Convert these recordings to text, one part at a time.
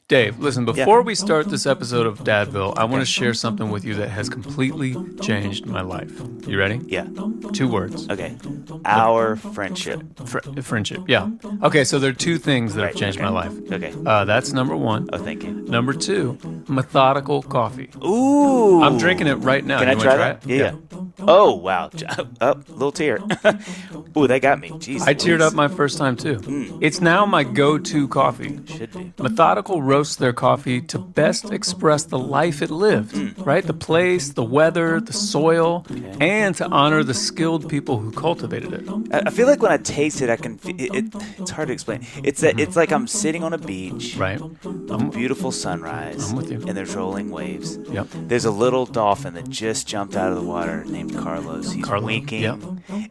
Dave, listen, before we start this episode of Dadville, I want to share something with you that has completely changed my life. You ready? Yeah. 2 words. Okay. Our friendship. Friendship, yeah. Okay, so there are 2 things that have changed my life. Okay. That's number 1. Oh, thank you. Number 2, methodical coffee. Ooh. I'm drinking it right now. Can I try that? It? Yeah. Oh, wow. Oh, little tear. Ooh, that got me. Jeez. I teared up my first time, too. It's now my go-to coffee. Should be. Methodical roasts their coffee to best express the life it lived, right? The place, the weather, the soil, and to honor the skilled people who cultivated it. I feel like when I taste it, I can. It's hard to explain. It's like I'm sitting on a beach, Right. with a beautiful sunrise. I'm with you. And there's rolling waves. Yep. There's a little dolphin that just jumped out of the water named Carlos. He's winking, yep.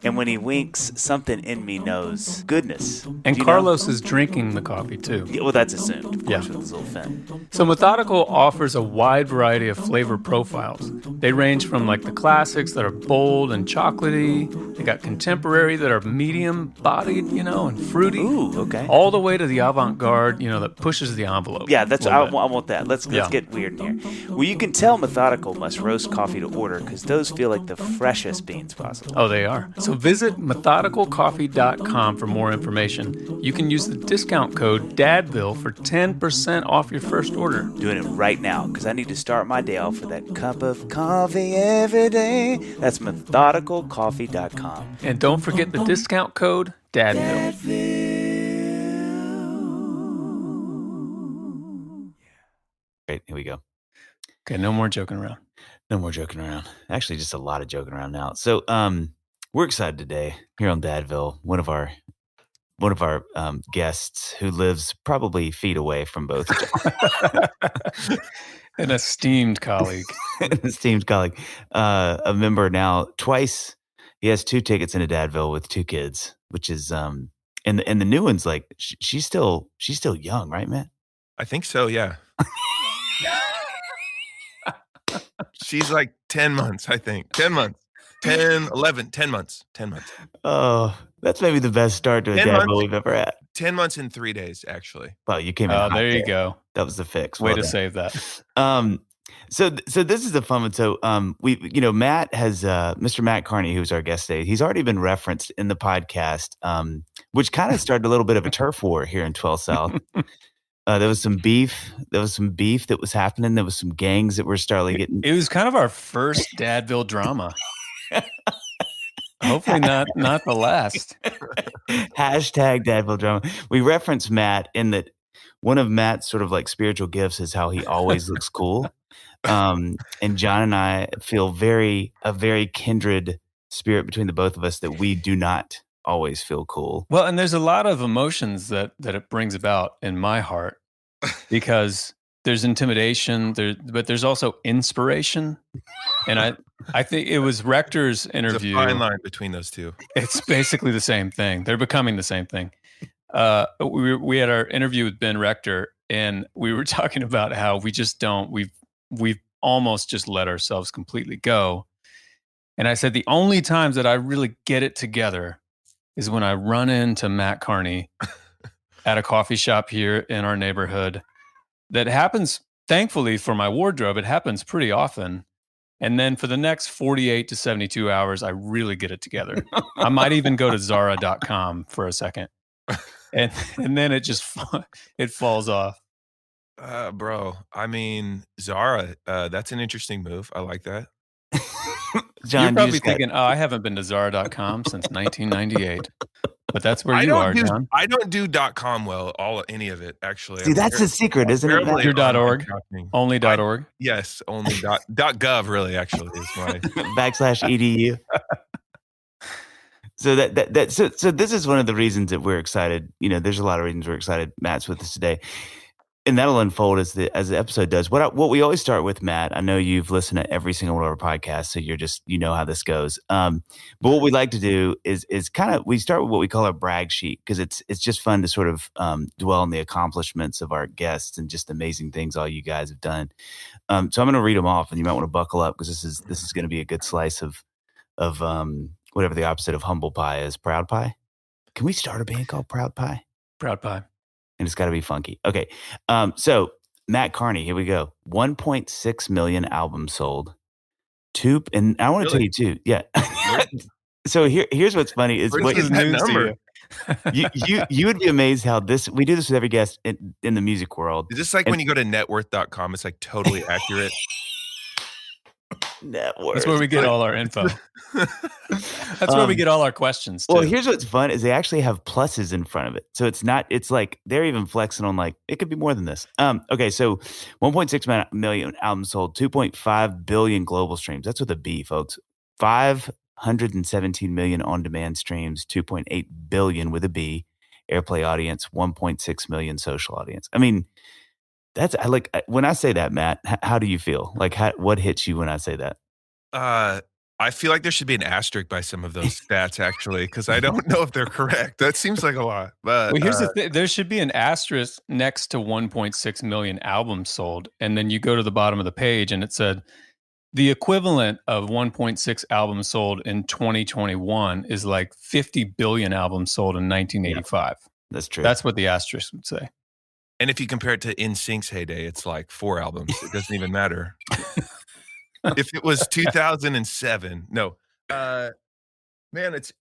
And when he winks, something in me knows goodness. And Do you Carlos is drinking the coffee, too. Yeah, well, that's assumed, of course, Yeah. with his little fin. So Methodical offers a wide variety of flavor profiles. They range from like the classics that are bold and chocolatey. They got contemporary that are medium-bodied, and fruity. Ooh, okay. All the way to the avant-garde, that pushes the envelope. Yeah, I bit. want that. Let's Yeah. get weird in here. Well, you can tell Methodical must roast coffee to order because those feel like the freshest beans possible. Oh, they are. So visit methodicalcoffee.com for more information. You can use the discount code DADVILLE for 10% off your first order. Doing it right now because I need to start my day off with that cup of coffee every day. That's methodicalcoffee.com. And don't forget the discount code DADVILLE. Great, here we go. Okay, no more joking around. No more joking around. Actually, just a lot of joking around now. So, we're excited today here on Dadville. One of our guests who lives probably feet away from both. An esteemed colleague. A member now twice. He has 2 tickets into Dadville with 2 kids, which is and the new one's like she's still young, right, Matt? I think so, yeah. She's like 10 months, I think. 10 months. 10 months. Oh, that's maybe the best start to a Dadville we've ever had. 10 months and 3 days, actually. Well, you came in. Oh, there you go. That was the fix. Way Well to done. save that. So this is a fun one. So Matt has Mr. Mat Kearney, who's our guest today. He's already been referenced in the podcast, which kind of started a little bit of a turf war here in 12 South. There was some beef. That was happening. There was some gangs that were starting getting. It was kind of our first Dadville drama. Hopefully not the last. Hashtag Dadville drama. We reference Matt in that one of Matt's sort of like spiritual gifts is how he always looks cool. And Jon and I feel a very kindred spirit between the both of us that we do not always feel cool. Well, and there's a lot of emotions that it brings about in my heart because there's intimidation, but there's also inspiration. And I think it was Rector's interview. There's a fine line between those two. It's basically the same thing. They're becoming the same thing. We had our interview with Ben Rector, and we were talking about how we just don't. We've almost just let ourselves completely go. And I said the only times that I really get it together is when I run into Mat Kearney at a coffee shop here in our neighborhood. That happens, thankfully, for my wardrobe. It happens pretty often. And then for the next 48 to 72 hours, I really get it together. I might even go to Zara.com for a second. And then it just it falls off. Bro, I mean, Zara, that's an interesting move. I like that. Jon, You're probably thinking, I haven't been to Zara.com since 1998. But that's where you are, Jon. I don't do .com any of it, actually. See, that's the secret, isn't it? Barely Your on .org? shopping. Only .org? Yes, only .gov really actually is my /edu. So so this is one of the reasons that we're excited. There's a lot of reasons we're excited. Matt's with us today, and that'll unfold as the episode does. What we always start with, Matt. I know you've listened to every single one of our podcasts, so you're just how this goes. But what we like to do is kind of we start with what we call our brag sheet because it's just fun to sort of dwell on the accomplishments of our guests and just amazing things all you guys have done. So I'm going to read them off, and you might want to buckle up because this is going to be a good slice of whatever the opposite of humble pie is. Proud pie. Can we start a band called Proud Pie? Proud Pie. And it's got to be funky. Okay. So Mat Kearney, here we go. 1.6 million albums sold. And I want to tell you too. Yeah. So here's what's funny is Where what did that number? you would be amazed how we do this with every guest in the music world. Is this like when you go to networth.com, it's like totally accurate? Networth. That's where we get all our info. That's where we get all our questions too. Well, here's what's fun is they actually have pluses in front of it. So it's like they're even flexing on like it could be more than this. Okay, so 1.6 million albums sold, 2.5 billion global streams. That's with a B, folks. 517 million on-demand streams, 2.8 billion with a B, airplay audience, 1.6 million social audience. I mean, I like when I say that, Matt, how do you feel? Like what hits you when I say that? I feel like there should be an asterisk by some of those stats actually, because I don't know if they're correct. That seems like a lot. But well, here's the thing. There should be an asterisk next to 1.6 million albums sold. And then you go to the bottom of the page and it said the equivalent of 1.6 albums sold in 2021 is like 50 billion albums sold in 1985. Yeah, that's true. That's what the asterisk would say. And if you compare it to NSYNC's heyday, it's like 4 albums. It doesn't even matter. If it was 2007, no, man, it's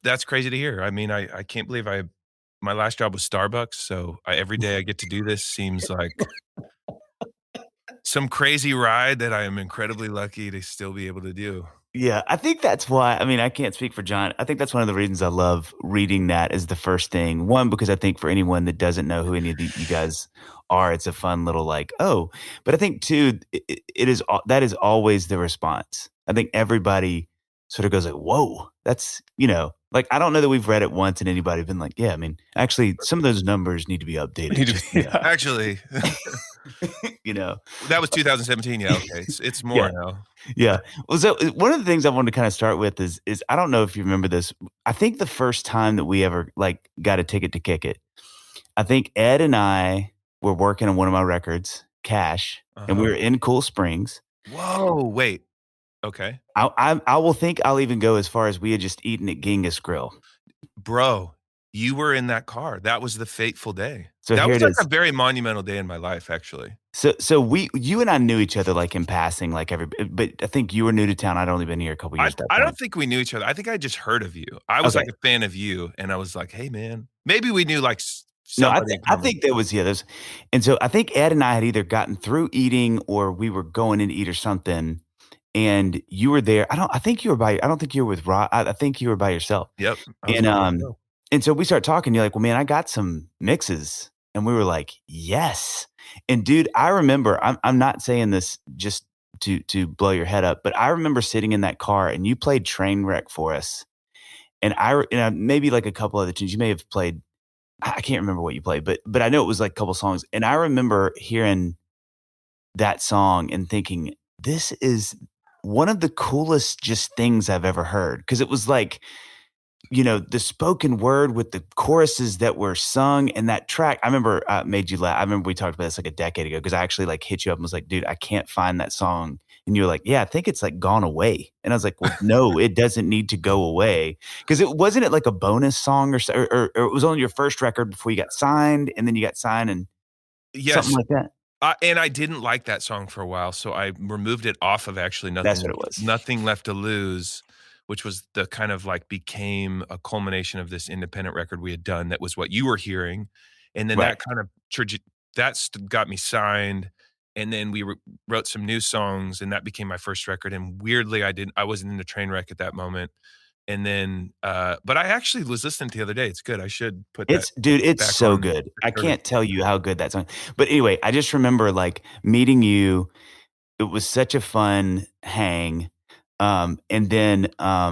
that's crazy to hear. I mean, I can't believe my last job was Starbucks, so every day I get to do this seems like some crazy ride that I am incredibly lucky to still be able to do. Yeah, I think that's why. I mean, I can't speak for Jon. I think that's one of the reasons I love reading that as the first thing. One, because I think for anyone that doesn't know who any of you guys are, it's a fun little like, oh. But I think too, that is always the response. I think everybody sort of goes like, whoa, that's, like, I don't know that we've read it once and anybody been like, yeah, I mean, actually, some of those numbers need to be updated. Actually, that was 2017. Yeah, okay, it's more now. Yeah. Well, so one of the things I wanted to kind of start with is I don't know if you remember this. I think the first time that we ever like got a ticket to kick it, I think Ed and I were working on one of my records, Cash, and we were in Cool Springs. Whoa, wait. Okay. I will think I'll even go as far as we had just eaten at Genghis Grill. Bro, you were in that car. That was the fateful day. So that was like is. a very monumental day in my life, actually. So you and I knew each other like in passing, like but I think you were new to town. I'd only been here a couple years. I don't think we knew each other. I think I just heard of you. I was like a fan of you, and I was like, hey man, maybe we knew like. No, I think there was and so I think Ed and I had either gotten through eating or we were going in to eat or something. And you were there. I don't think you were with Rod. I think you were by yourself. Yep. And so we start talking. You're like, well, man, I got some mixes. And we were like, yes. And dude, I remember, I'm not saying this just to blow your head up, but I remember sitting in that car and you played Trainwreck for us. And maybe like a couple other tunes. You may have played, I can't remember what you played, but I know it was like a couple songs. And I remember hearing that song and thinking, this is one of the coolest just things I've ever heard. Cause it was like, the spoken word with the choruses that were sung and that track. I remember made you laugh. I remember we talked about this like a decade ago. Cause I actually like hit you up and was like, dude, I can't find that song. And you were like, yeah, I think it's like gone away. And I was like, well, no, it doesn't need to go away. Cause wasn't it like a bonus song or it was on your first record before you got signed and then you got signed and something like that. And I didn't like that song for a while, so I removed it off of actually nothing. That's what it was. Nothing Left to Lose, which was the kind of like became a culmination of this independent record we had done. That was what you were hearing, and then that kind of got me signed. And then we wrote some new songs, and that became my first record. And weirdly, I wasn't into Trainwreck at that moment. And then, but I actually was listening to the other day. It's good. I should put that. Dude, it's so good. I can't tell you how good that song. But anyway, I just remember like meeting you. It was such a fun hang. And then I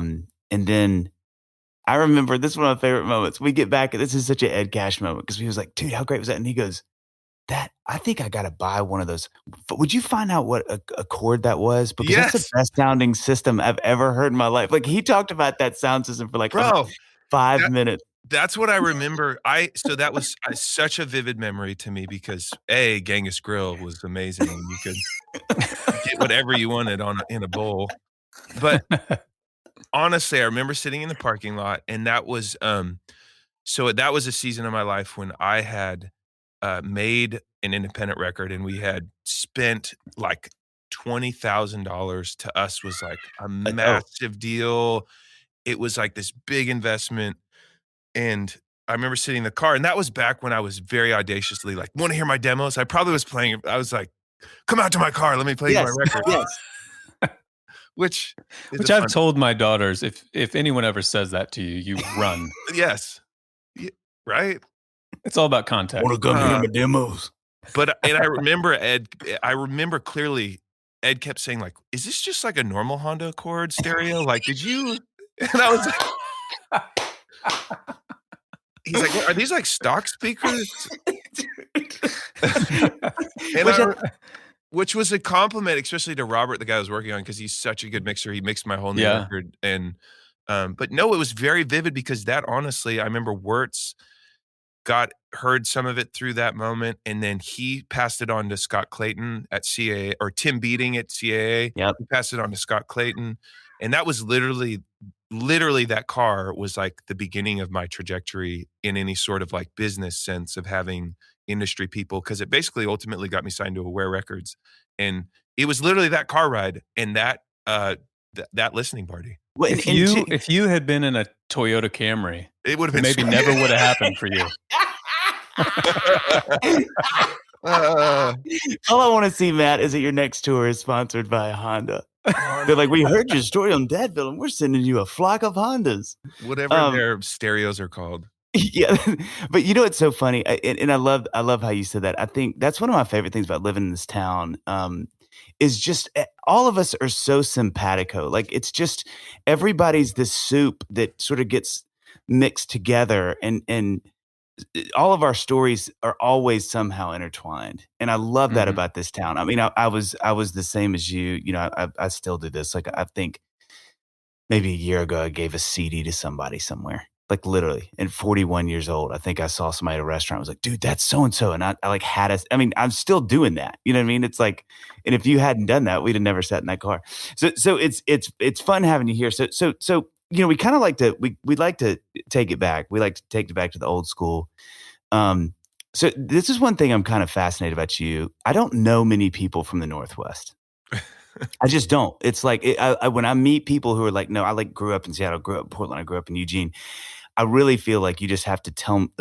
remember this is one of my favorite moments. We get back, and this is such an Ed Cash moment because he was like, dude, how great was that? And he goes, I think I got to buy one of those. Would you find out what a chord that was? Because that's the best sounding system I've ever heard in my life. Like he talked about that sound system for like 5 minutes. That's what I remember. So that was such a vivid memory to me because Genghis Grill was amazing. You could get whatever you wanted in a bowl. But honestly, I remember sitting in the parking lot, and that was so that was a season of my life when I had made an independent record, and we had spent like $20,000. To us was like a massive deal. It was like this big investment. And I remember sitting in the car, and that was back when I was very audaciously like, want to hear my demos? I probably was playing, I was like, come out to my car, let me play you my record. Yes. Which I've told my daughters, if anyone ever says that to you, you run. Yes. Right? It's all about context. Want to come hear my demos? And I remember clearly Ed kept saying like, is this just like a normal Honda Accord stereo? Like, did you? And I was like, he's like, are these like stock speakers? Which was a compliment, especially to Robert, the guy I was working on, because he's such a good mixer. He mixed my whole new record. And but no, it was very vivid because that honestly, I remember Wirtz heard some of it through that moment, and then he passed it on to Scott Clayton at CAA, or Tim Beating at CAA. Yep. He passed it on to Scott Clayton. And that was literally that car was like the beginning of my trajectory in any sort of like business sense of having industry people, because it basically ultimately got me signed to Aware Records. And it was literally that car ride and that listening party. Well, if you had been in a Toyota Camry, it would have been maybe never would have happened for you. All I want to see, Matt, is that your next tour is sponsored by a Honda. They're like, we heard your story on Dadville, and we're sending you a flock of Hondas. Whatever their stereos are called. Yeah, but you know it's so funny, and I love how you said that. I think that's one of my favorite things about living in this town. Is just all of us are so simpatico. Like it's just everybody's this soup that sort of gets mixed together, and all of our stories are always somehow intertwined. And I love that about this town. I mean, I was the same as you. You know, I still do this. Like I think maybe a year ago I gave a CD to somebody somewhere. Like literally, and 41 years old, I think I saw somebody at a restaurant. I was like, dude, that's so-and-so. And I like I'm still doing that. You know what I mean? It's like, and if you hadn't done that, we'd have never sat in that car. So it's fun having you here. So, you know, we kind of like to, we'd like to take it back. We like to take it back to the old school. So this is one thing I'm kind of fascinated about you. I don't know many people from the Northwest. I just don't. It's like, when I meet people who are like, no, I like grew up in Seattle, grew up in Portland, I grew up in Eugene. I really feel like you just have to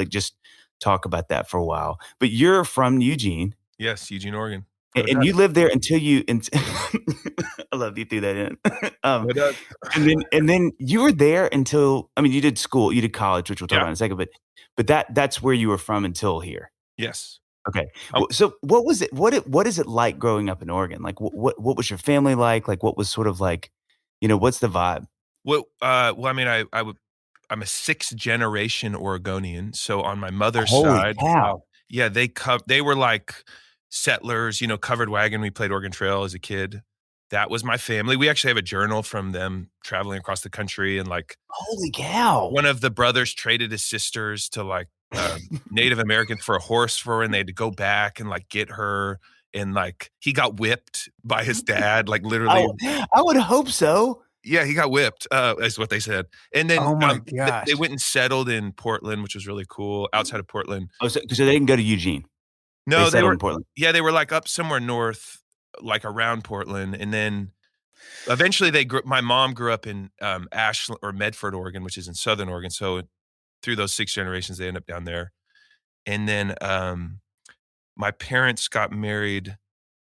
just talk about that for a while. But you're from Eugene. Yes, Eugene, Oregon. And you lived there until you, I love you threw that in. And then you were there until, I mean, you did school, you did college, which we'll talk about in a second, but that's where you were from until here. Yes. Okay. So what was it? What is it like growing up in Oregon? Like what was your family like? Like what was sort of like, you know, what's the vibe? Well, I mean, I'm a sixth generation Oregonian. So on my mother's side, yeah, they were like settlers, you know, covered wagon. We played Oregon Trail as a kid. That was my family. We actually have a journal from them traveling across the country, and like, holy cow, one of the brothers traded his sisters to like Native Americans for a horse for her, and they had to go back and like get her, and like he got whipped by his dad, like literally. I would hope so. Yeah, he got whipped, is what they said. And then oh my gosh. They went and settled in Portland, which was really cool, outside of Portland. Oh, so they didn't go to Eugene? No, they were in Portland. Yeah, they were like up somewhere north, like around Portland. And then eventually my mom grew up in Ashland or Medford, Oregon, which is in Southern Oregon. So through those 6 generations, they end up down there. And then my parents got married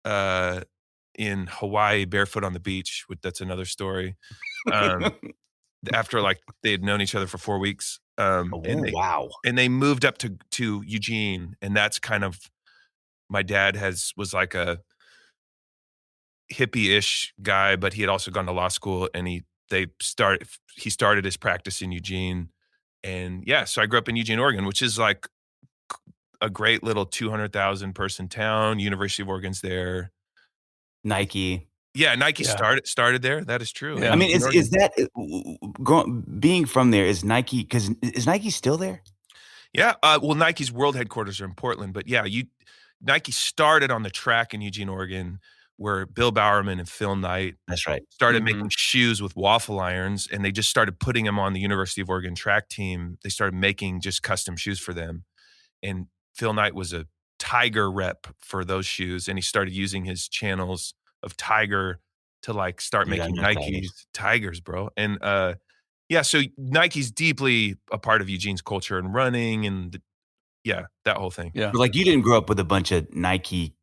in Hawaii, barefoot on the beach. That's another story. After like they had known each other for 4 weeks. Wow. And they moved up to Eugene, and that's kind of, my dad was like a hippie-ish guy, but he had also gone to law school, and he started his practice in Eugene. And yeah, so I grew up in Eugene, Oregon, which is like a great little 200,000 person town. University of Oregon's there. Nike. Yeah, Nike started there. That is true. Yeah. I mean, is that being from there, is Nike, because is Nike still there? Yeah. Well, Nike's world headquarters are in Portland, but yeah, Nike started on the track in Eugene, Oregon, where Bill Bowerman and Phil Knight started making shoes with waffle irons, and they just started putting them on the University of Oregon track team. They started making just custom shoes for them. And Phil Knight was a Tiger rep for those shoes, and he started using his channels of Tiger to like start making Nikes. Tigers, bro. And so Nike's deeply a part of Eugene's culture and running and that whole thing. Yeah. But like you didn't grow up with a bunch of Nike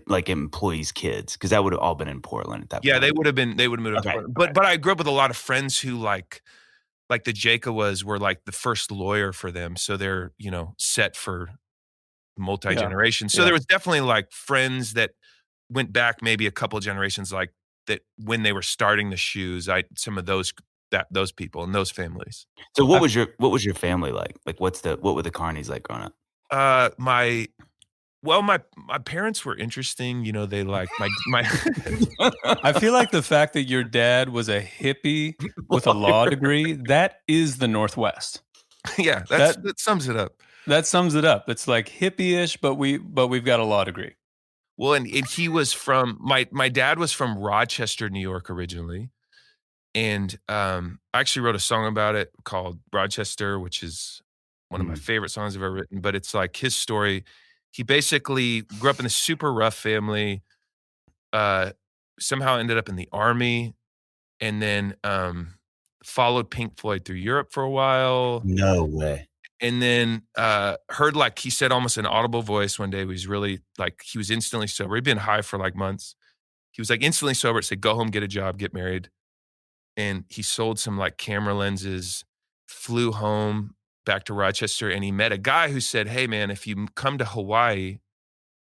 employees' kids, because that would have all been in Portland at that point. Yeah, they would have moved to Portland. But I grew up with a lot of friends who like the Jacowas were like the first lawyer for them. So they're, set for multi-generations. So there was definitely like friends that went back maybe a couple of generations, like that when they were starting the shoes, some of those people and those families. So what was your family like? Like what were the Kearneys like growing up? My parents were interesting. They like my I feel like the fact that your dad was a hippie with a law degree, that is the Northwest. Yeah, that sums it up. That sums it up. It's like hippie-ish, but we've got a law degree. Well, and he was from my dad was from Rochester, New York originally. And I actually wrote a song about it called Rochester, which is one of my favorite songs I've ever written. But it's like his story. He basically grew up in a super rough family, somehow ended up in the army, and then followed Pink Floyd through Europe for a while. No way. And then heard, like he said, almost an audible voice one day. He was really like, he was instantly sober. He'd been high for like months. He was like instantly sober. It said, go home, get a job, get married. And he sold some like camera lenses, flew home back to Rochester, and he met a guy who said, hey man, if you come to Hawaii,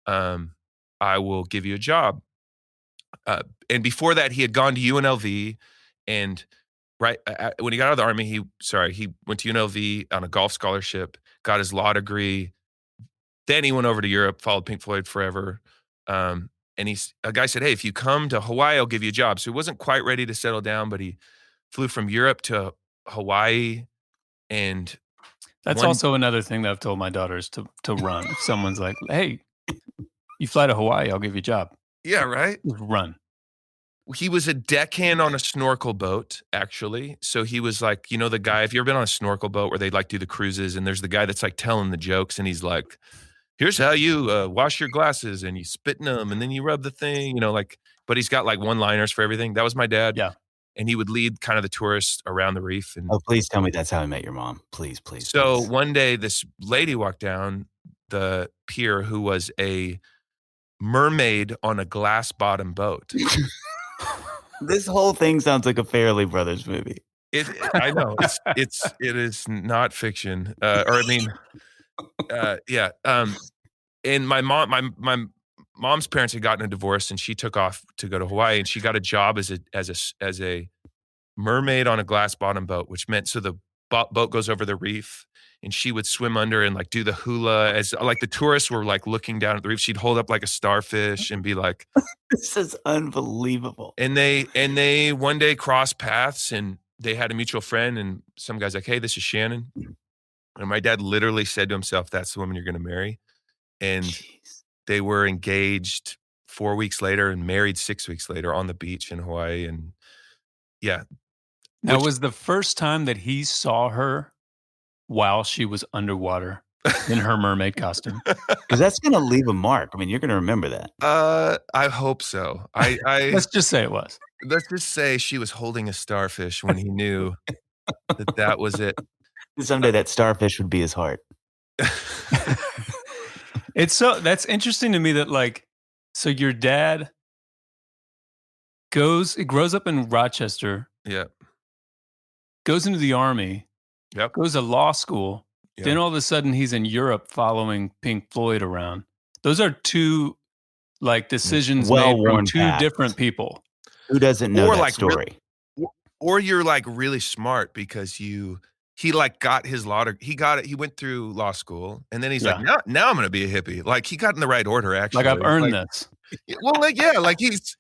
I will give you a job. And before that, he had gone to UNLV, and when he got out of the army, he went to UNLV on a golf scholarship, got his law degree. Then he went over to Europe, followed Pink Floyd forever. And a guy said, hey, if you come to Hawaii, I'll give you a job. So he wasn't quite ready to settle down, but he flew from Europe to Hawaii. And that's also another thing that I've told my daughters to run. If someone's like, hey, you fly to Hawaii, I'll give you a job. Yeah, right? Run. He was a deckhand on a snorkel boat, actually. So he was like, the guy, if you've ever been on a snorkel boat where they like do the cruises, and there's the guy that's like telling the jokes, and he's like, here's how you wash your glasses, and you spit in them, and then you rub the thing, but he's got like one-liners for everything. That was my dad. Yeah. And he would lead kind of the tourists around the reef. And please tell me that's how I met your mom. Please. So please. One day this lady walked down the pier who was a mermaid on a glass bottom boat. This whole thing sounds like a Farrelly Brothers movie. I know it is not fiction. Yeah. And my mom's parents had gotten a divorce, and she took off to go to Hawaii, and she got a job as a mermaid on a glass bottom boat, which meant so the boat goes over the reef, and she would swim under and like do the hula as like the tourists were like looking down at the reef. She'd hold up like a starfish and be like, this is unbelievable. And they one day crossed paths, and they had a mutual friend, and some guy's like, hey, this is Shannon. And my dad literally said to himself, that's the woman you're going to marry. And they were engaged 4 weeks later and married 6 weeks later on the beach in Hawaii. And yeah. Now, was the first time that he saw her while she was underwater in her mermaid costume? Because that's going to leave a mark. I mean, you're going to remember that. I hope so. I Let's just say it was. Let's just say she was holding a starfish when he knew that was it. Someday that starfish would be his heart. That's interesting to me that like, so your dad grows up in Rochester. Yeah. Goes into the army. Yep. Goes to law school. Yep. Then all of a sudden he's in Europe following Pink Floyd around. Those are two like decisions made from two different people. Who doesn't know that story? Or you're like really smart because he like got his law. He got it. He went through law school, and then he's like, now I'm going to be a hippie. Like he got in the right order, actually. Like I've earned this. Well, like, yeah, like he's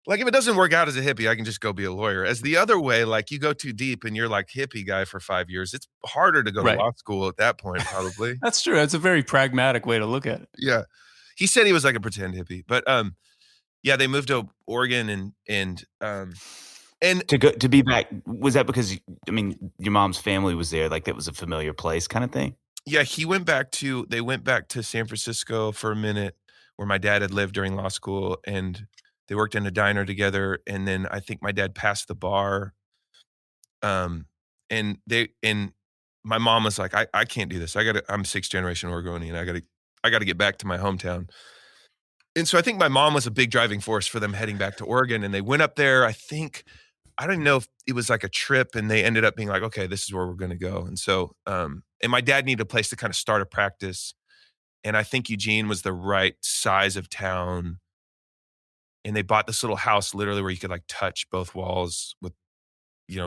like, if it doesn't work out as a hippie, I can just go be a lawyer. As the other way, like you go too deep and you're like hippie guy for 5 years. It's harder to go to law school at that point, probably. That's true. It's a very pragmatic way to look at it. Yeah. He said he was like a pretend hippie, but yeah, they moved to Oregon and to be back, was that because, I mean, your mom's family was there, like that was a familiar place kind of thing? Yeah, they went back to San Francisco for a minute where my dad had lived during law school, and they worked in a diner together, and then I think my dad passed the bar. Um, and my mom was like, I can't do this. I'm sixth generation Oregonian. I gotta get back to my hometown. And so I think my mom was a big driving force for them heading back to Oregon. And they went up there. I don't know if it was like a trip, and they ended up being like, okay, this is where we're gonna go. And so and my dad needed a place to kind of start a practice. And I think Eugene was the right size of town. And they bought this little house literally where you could like touch both walls with,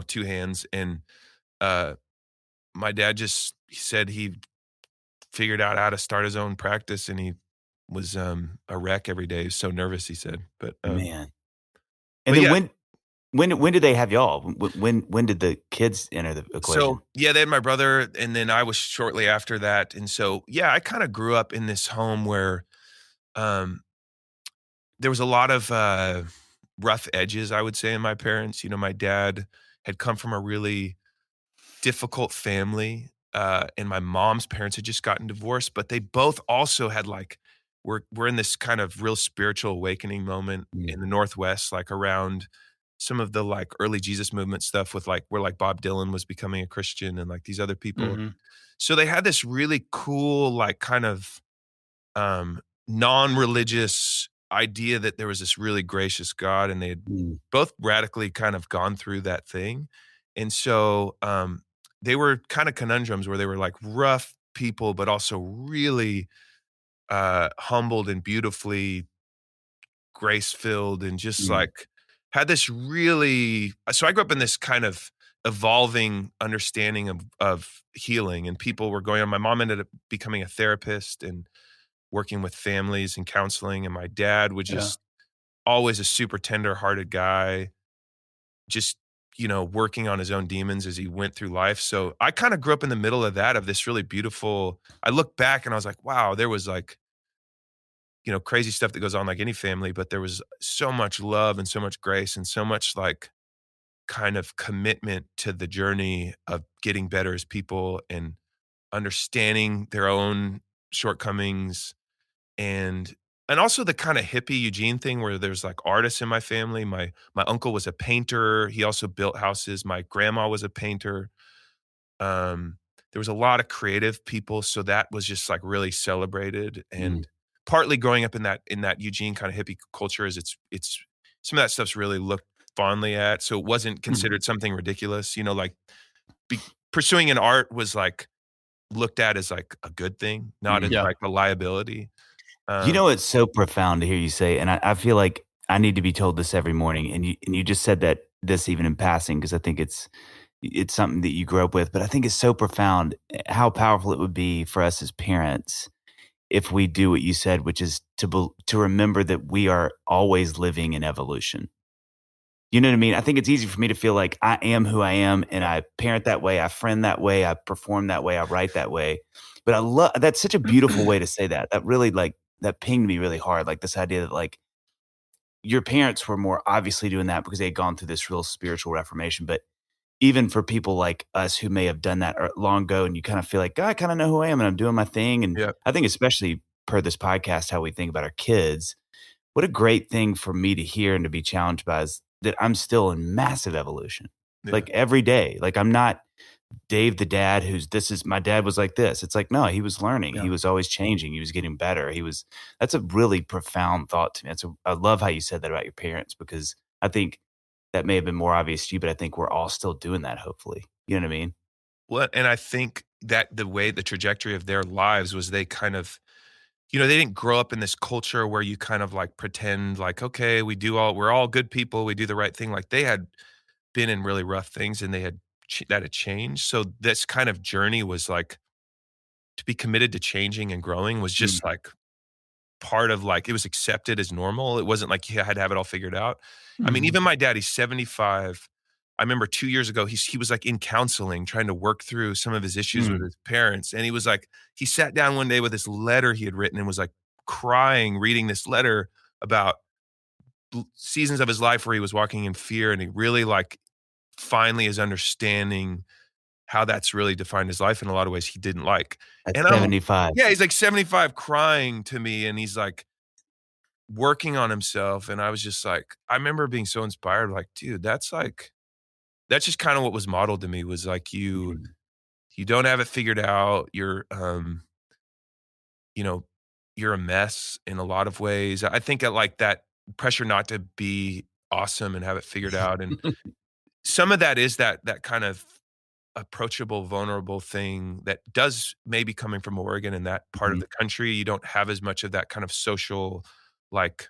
two hands. And uh my dad he said he figured out how to start his own practice, and he was a wreck every day. He was so nervous, he said. Man. And But then yeah, when did they have y'all? When did the kids enter the equation? so yeah, they had my brother, and then I was shortly after that. And so yeah, I kind of grew up in this home where um there was a lot of rough edges, I would say, in my parents. My dad had come from a really difficult family, and my mom's parents had just gotten divorced, but they both also had we're in this kind of real spiritual awakening moment Mm. in the Northwest, like around some of the like early Jesus movement stuff with where like Bob Dylan was becoming a Christian and like these other people. Mm-hmm. So they had this really cool, like kind of um, non-religious idea that there was this really gracious God, and they had Mm. both radically kind of gone through that thing. And so they were kind of conundrums where they were like rough people, but also really humbled and beautifully grace-filled, and just Mm. like had this really. So I grew up in this kind of evolving understanding of healing, and people were going on. My mom ended up becoming a therapist and working with families and counseling, and my dad was Yeah. just always a super tender-hearted guy, just, working on his own demons as he went through life. So I kind of grew up in the middle of that, of this really beautiful. I look back and I was like, wow, there was like, crazy stuff that goes on like any family, but there was so much love and so much grace and so much like kind of commitment to the journey of getting better as people and understanding their own shortcomings. And also the kind of hippie Eugene thing where there's like artists in my family. My uncle was a painter. He also built houses. My grandma was a painter. Um, there was a lot of creative people, so that was just like really celebrated. Mm. And partly growing up in that Eugene kind of hippie culture is it's some of that stuff's really looked fondly at. So it wasn't considered something ridiculous. Like pursuing an art was like looked at as like a good thing, not as Yeah. like a liability. It's so profound to hear you say, and I feel like I need to be told this every morning. And you just said that this even in passing, because I think it's something that you grew up with, but I think it's so profound how powerful it would be for us as parents if we do what you said, which is to remember that we are always living in evolution. You know what I mean? I think it's easy for me to feel like I am who I am, and I parent that way, I friend that way, I perform that way, I write that way. But I love that's such a beautiful way to say that. That really that pinged me really hard. Like this idea that like your parents were more obviously doing that because they had gone through this real spiritual reformation. But even for people like us who may have done that long ago, and you kind of feel like, "God, I kind of know who I am and I'm doing my thing." And Yeah. I think especially per this podcast, how we think about our kids, what a great thing for me to hear and to be challenged by is that I'm still in massive evolution. Yeah. Like every day. Like I'm not Dave the dad my dad was like this. It's like, no, he was learning. Yeah. He was always changing. He was getting better. That's a really profound thought to me. I love how you said that about your parents, because I think that may have been more obvious to you, but I think we're all still doing that, hopefully. You know what I mean? Well, and I think that the trajectory of their lives was they kind of, they didn't grow up in this culture where you kind of like pretend like, okay, we're all good people. We do the right thing. Like they had been in really rough things, and that had changed. So this kind of journey was like to be committed to changing and growing was just like part of like, it was accepted as normal. It wasn't like you had to have it all figured out. I mean, Mhm. even my dad, he's 75. I remember 2 years ago, he was like in counseling, trying to work through some of his issues with his parents. And he was like, he sat down one day with this letter he had written and was like crying, reading this letter about seasons of his life where he was walking in fear. And he really like finally is understanding how that's really defined his life in a lot of ways he didn't like. At And 75. yeah, he's like 75 crying to me, and he's like working on himself. And I was just like, I remember being so inspired, like, dude, that's just kind of what was modeled to me, was like, you don't have it figured out. You're, you're a mess in a lot of ways. I think that like that pressure not to be awesome and have it figured out. And some of that is that kind of approachable, vulnerable thing that does, maybe coming from Oregon and that part of the country, you don't have as much of that kind of social, like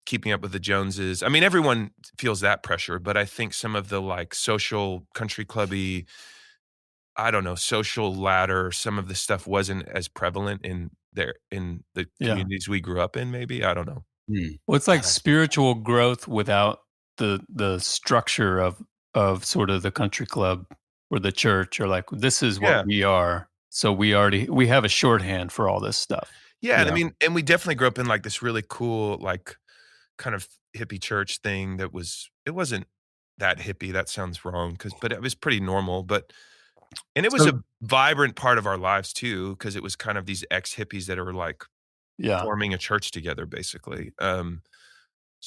keeping up with the Joneses. I mean, everyone feels that pressure, but I think some of the like social country clubby, I don't know, social ladder, some of the stuff wasn't as prevalent in the communities we grew up in, maybe. I don't know. Well, it's like spiritual growth without the structure of sort of the country club or the church, or like, this is what we are. So we have a shorthand for all this stuff. Yeah. And I mean, and we definitely grew up in like this really cool, like kind of hippie church thing it wasn't that hippie. That sounds wrong. But it was pretty normal. And it was a vibrant part of our lives too, because it was kind of these ex-hippies that were like forming a church together, basically. So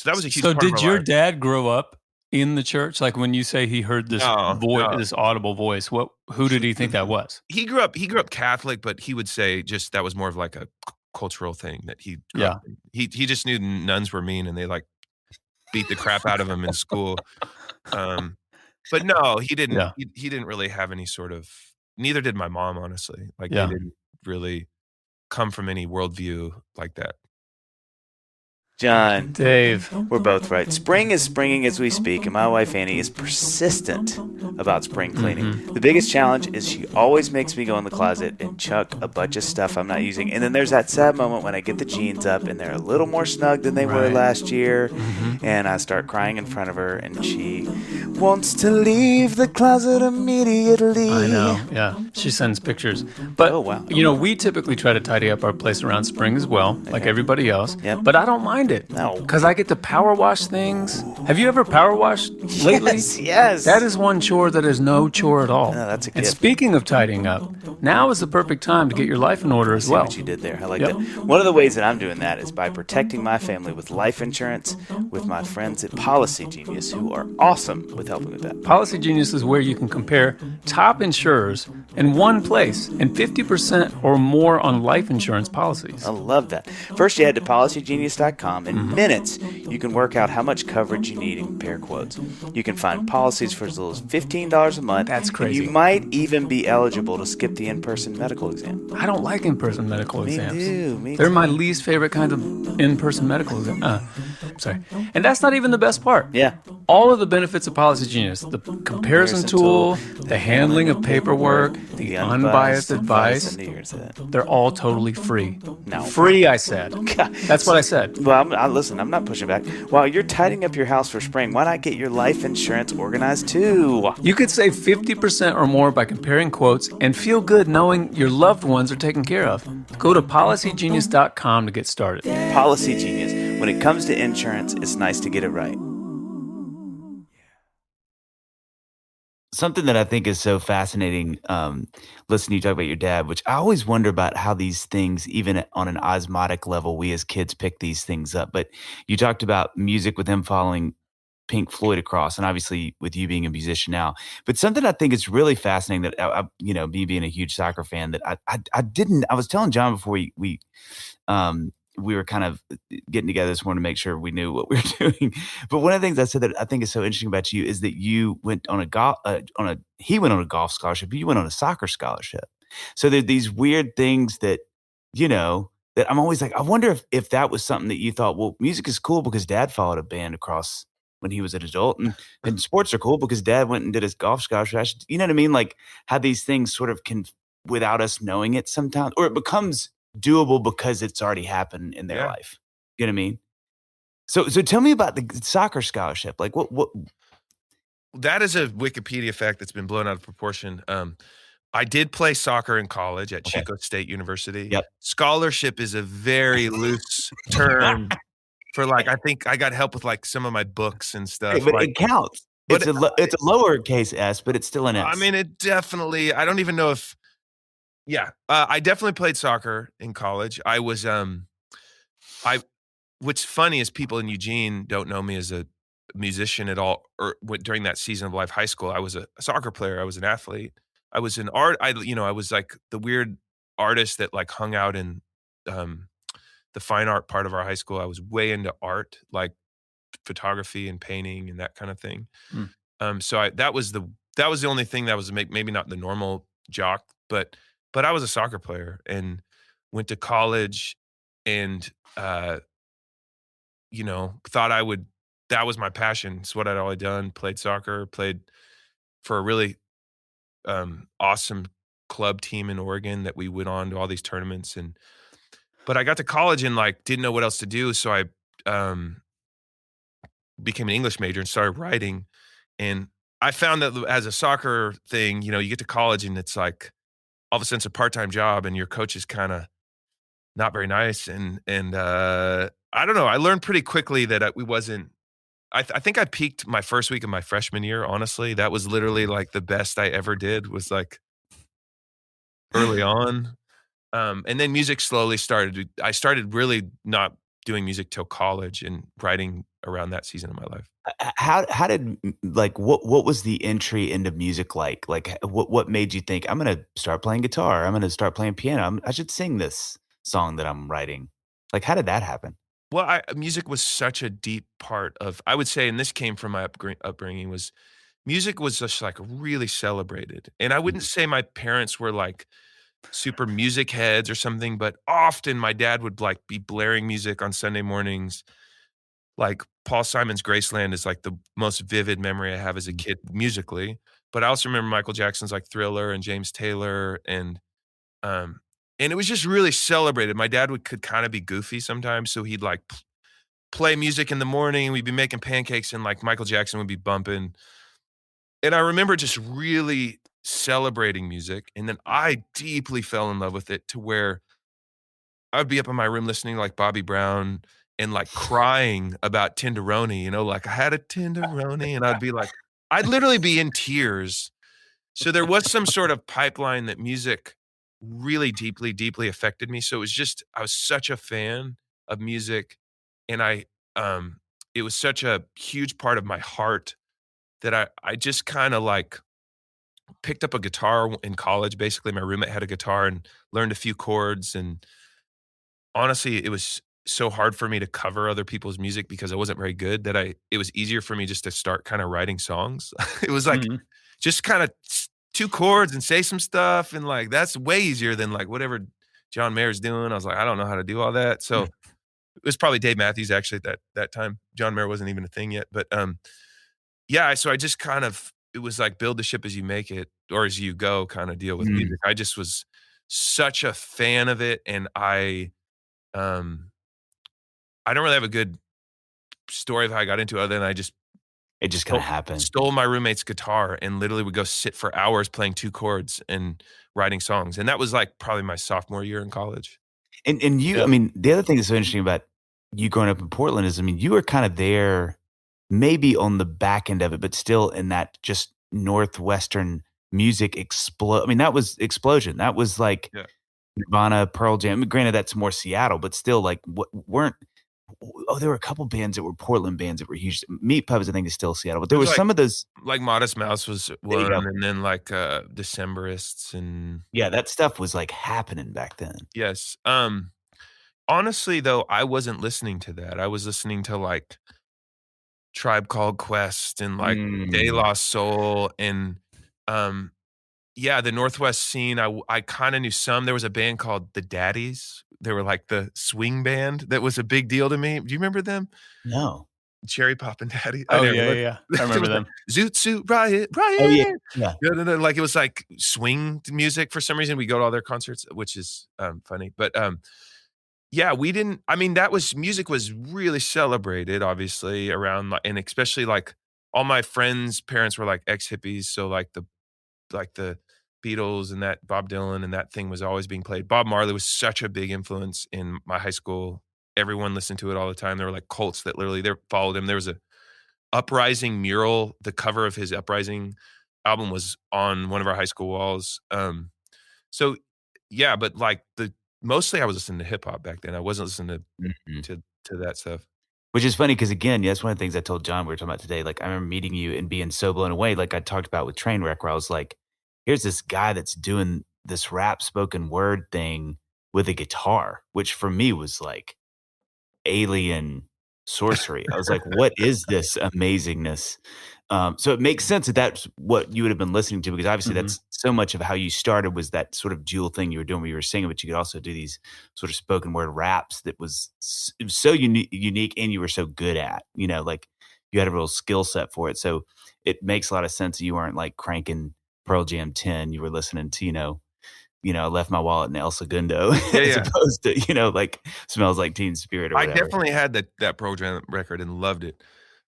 that was a huge part of our did your life. dad grow up in the church? Like, when you say he heard this voice, this audible voice, who did he think that was? He grew up Catholic, but he would say just that was more of like a cultural thing that he grew up in. He just knew nuns were mean and they like beat the crap out of him in school. But no, he didn't. Yeah. He didn't really have any sort of. Neither did my mom, honestly. Like they didn't really come from any worldview like that. Jon, Dave, we're both right. Spring is springing as we speak, and my wife Annie is persistent about spring cleaning. The biggest challenge is she always makes me go in the closet and chuck a bunch of stuff I'm not using. And then there's that sad moment when I get the jeans up and they're a little more snug than they were last year, and I start crying in front of her, and she wants to leave the closet immediately. I know, yeah. She sends pictures. But, we typically try to tidy up our place around spring as well, like everybody else. Yep. But I don't mind it. No. Because I get to power wash things. Have you ever power washed lately? Yes. That is one chore that is no chore at all. No, that's a And gift. speaking of tidying up, now is the perfect time to get your life in order as well. See what you did there. I like that. One of the ways that I'm doing that is by protecting my family with life insurance with my friends at Policy Genius, who are awesome with helping with that. Policy Genius is where you can compare top insurers in one place and 50% or more on life insurance policies. I love that. First, you head to policygenius.com. In minutes, you can work out how much coverage you need and compare quotes. You can find policies for as little as $15 a month. That's crazy. And you might even be eligible to skip the in-person medical exam. I don't like in-person medical exams. Me They're too. my least favorite kind of in-person medical exam. Sorry. And that's not even the best part. Yeah. All of the benefits of Policy Genius, the comparison tool, the handling of paperwork, the unbiased advice, they're all totally free. No. Free, I said. That's what I said. Well, listen, I'm not pushing back. While you're tidying up your house for spring, why not get your life insurance organized too? You could save 50% or more by comparing quotes and feel good knowing your loved ones are taken care of. Go to policygenius.com to get started. Policy Genius. When it comes to insurance, it's nice to get it right. Something that I think is so fascinating, listening to you talk about your dad, which I always wonder about how these things, even on an osmotic level, we as kids pick these things up. But you talked about music with him following Pink Floyd across, and obviously with you being a musician now. But something I think is really fascinating that me being a huge soccer fan, that I was telling Jon before we were kind of getting together this morning to make sure we knew what we were doing. But one of the things I said that I think is so interesting about you is that you went on he went on a golf scholarship, but you went on a soccer scholarship. So there's these weird things that, that I'm always like, I wonder if that was something that you thought, well, music is cool because dad followed a band across when he was an adult, and sports are cool because dad went and did his golf scholarship. You know what I mean? Like how these things sort of can, without us knowing it sometimes, or it becomes doable because it's already happened in their life. You know what I mean? So tell me about the soccer scholarship. Like what? That is a Wikipedia fact that's been blown out of proportion. I did play soccer in college at Chico State University. Yep. Scholarship is a very loose term for like, I think I got help with like some of my books and stuff. Hey, but it counts. It's a lowercase s, but it's still an s. I mean, it definitely. I don't even know if. Yeah, I definitely played soccer in college. I was What's funny is people in Eugene don't know me as a musician at all. Or during that season of life, high school, I was a soccer player. I was an athlete. I was an art. I was like the weird artist that like hung out in um, the fine art part of our high school. I was way into art, like photography and painting and that kind of thing. So that was the only thing that was maybe not the normal jock, but I was a soccer player and went to college and thought that was my passion. It's what I'd always done. Played soccer, played for a really awesome club team in Oregon that we went on to all these tournaments. But I got to college and like didn't know what else to do. So I became an English major and started writing. And I found that as a soccer thing, you get to college and it's like all of a sudden it's a part-time job and your coach is kind of not very nice. And I don't know. I learned pretty quickly that we wasn't. I think I peaked my first week of my freshman year. Honestly, that was literally like the best I ever did. Was like early on, and then music slowly started. I started really not doing music till college and writing around that season of my life. How did like what was the entry into music like? Like what made you think I'm gonna start playing guitar? I'm gonna start playing piano. I should sing this song that I'm writing. Like how did that happen? Well, music was such a deep part of, I would say, and this came from my upbringing, was music was just like really celebrated. And I wouldn't say my parents were like super music heads or something, but often my dad would like be blaring music on Sunday mornings. Like Paul Simon's Graceland is like the most vivid memory I have as a kid musically. But I also remember Michael Jackson's like Thriller and James Taylor and it was just really celebrated. My dad could kind of be goofy sometimes, so he'd like play music in the morning. We'd be making pancakes, and like Michael Jackson would be bumping. And I remember just really celebrating music, and then I deeply fell in love with it to where I'd be up in my room listening to like Bobby Brown and like crying about Tenderoni. Like I had a Tenderoni, and I'd literally be in tears. So there was some sort of pipeline that music really deeply, deeply affected me. So I was such a fan of music, and it was such a huge part of my heart that I just kind of like picked up a guitar in college. Basically, my roommate had a guitar and learned a few chords. And honestly, it was so hard for me to cover other people's music because I wasn't very good that it was easier for me just to start kind of writing songs. It was like just kind of 2 chords and say some stuff. And like, that's way easier than like whatever John Mayer's doing. I was like, I don't know how to do all that. So it was probably Dave Matthews actually at that time. John Mayer wasn't even a thing yet, but yeah. So I just it was like build the ship as you make it or as you go kind of deal with music. I just was such a fan of it. And I don't really have a good story of how I got into it other than it just kind of happened. Stole my roommate's guitar and literally would go sit for hours playing 2 chords and writing songs. And that was like probably my sophomore year in college. And you, I mean, the other thing that's so interesting about you growing up in Portland is, I mean, you were kind of there maybe on the back end of it, but still in that just Northwestern music I mean, that was explosion. That was like Nirvana, Pearl Jam. I mean, granted, that's more Seattle, but still like there were a couple bands that were Portland bands that were huge. Meat Puppets, I think, is still Seattle, but there was some of those. Like Modest Mouse was one, and then like Decemberists and that stuff was like happening back then. Yes. Honestly, though, I wasn't listening to that. I was listening to like Tribe Called Quest and like De La Soul and the Northwest scene. I kind of knew some. There was a band called The Daddies. They were like the swing band that was a big deal to me. Do you remember them? No. Cherry Pop and Daddy. Oh, yeah. I remember them. Like, Zoot Suit Riot. Oh, yeah. Like it was like swing music for some reason. We go to all their concerts, which is funny. But music was really celebrated, obviously, around, and especially like all my friends' parents were like ex-hippies. So like the Beatles and that Bob Dylan and that thing was always being played. Bob Marley was such a big influence in my high school. Everyone listened to it all the time. There were like cults that literally followed him. There was a Uprising mural, the cover of his Uprising album was on one of our high school walls. So yeah, but like mostly I was listening to hip hop back then. I wasn't listening to that stuff. Which is funny because, again, that's one of the things I told John we were talking about today. Like, I remember meeting you and being so blown away, like I talked about with Trainwreck, where I was like, here's this guy that's doing this rap spoken word thing with a guitar, which for me was like alien sorcery. I was like, what is this amazingness? So it makes sense that that's what you would have been listening to, because obviously that's so much of how you started, was that sort of dual thing you were doing where you were singing, but you could also do these sort of spoken word raps that was so unique, and you were so good at, like you had a real skill set for it. So it makes a lot of sense that you weren't like cranking Pearl Jam 10. You were listening to, I left my wallet in El Segundo as opposed to, like Smells Like Teen Spirit or whatever. I definitely had that Pearl Jam record and loved it.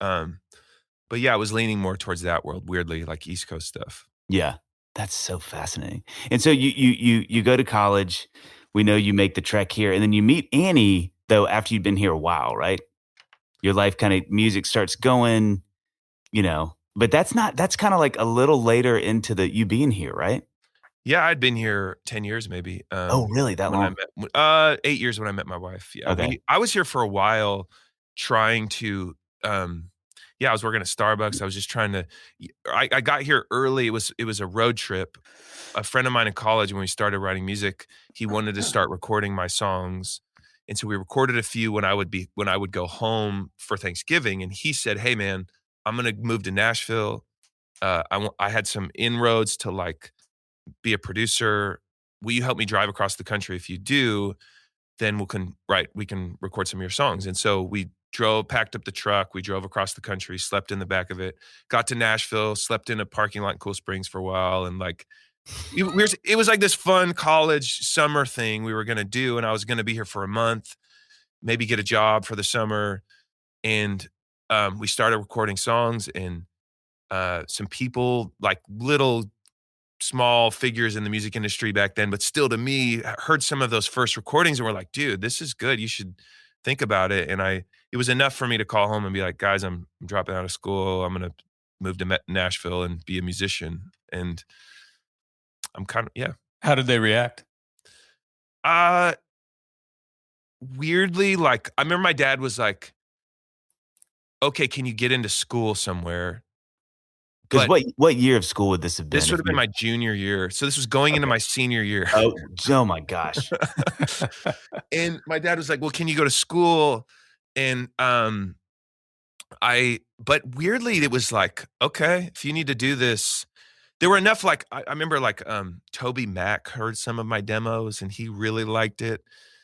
But yeah, I was leaning more towards that world, weirdly, like East Coast stuff. Yeah, that's so fascinating. And so you go to college. We know you make the trek here, and then you meet Annie, though, after you've been here a while, right? Your life kind of music starts going, but that's kind of like a little later into you being here, right? Yeah, I'd been here 10 years maybe. Oh, really? That long? 8 years when I met my wife. Yeah, okay. I was here for a while trying to I was working at Starbucks. I was just trying to. I got here early. It was a road trip. A friend of mine in college, when we started writing music, he wanted to start recording my songs, and so we recorded a few when I would go home for Thanksgiving. And he said, "Hey, man, I'm gonna move to Nashville. I had some inroads to like be a producer. Will you help me drive across the country? If you do, then we can record some of your songs." And so we packed up the truck, we drove across the country, slept in the back of it, got to Nashville, slept in a parking lot in Cool Springs for a while. And like, it was like this fun college summer thing we were going to do. And I was going to be here for a month, maybe get a job for the summer. And we started recording songs, and some people, like little small figures in the music industry back then, but still to me, heard some of those first recordings and were like, dude, this is good. You should think about it. And it was enough for me to call home and be like, guys, I'm dropping out of school. I'm going to move to Nashville and be a musician. And I'm kind of, yeah. How did they react? Weirdly, like, I remember my dad was like, okay, can you get into school somewhere? Because what year of school would this have been? This would have been my junior year. So this was going into my senior year. Oh my gosh. And my dad was like, well, can you go to school? And but weirdly, it was like, okay, if you need to do this. There were enough, like, I remember like Toby Mac heard some of my demos and he really liked it.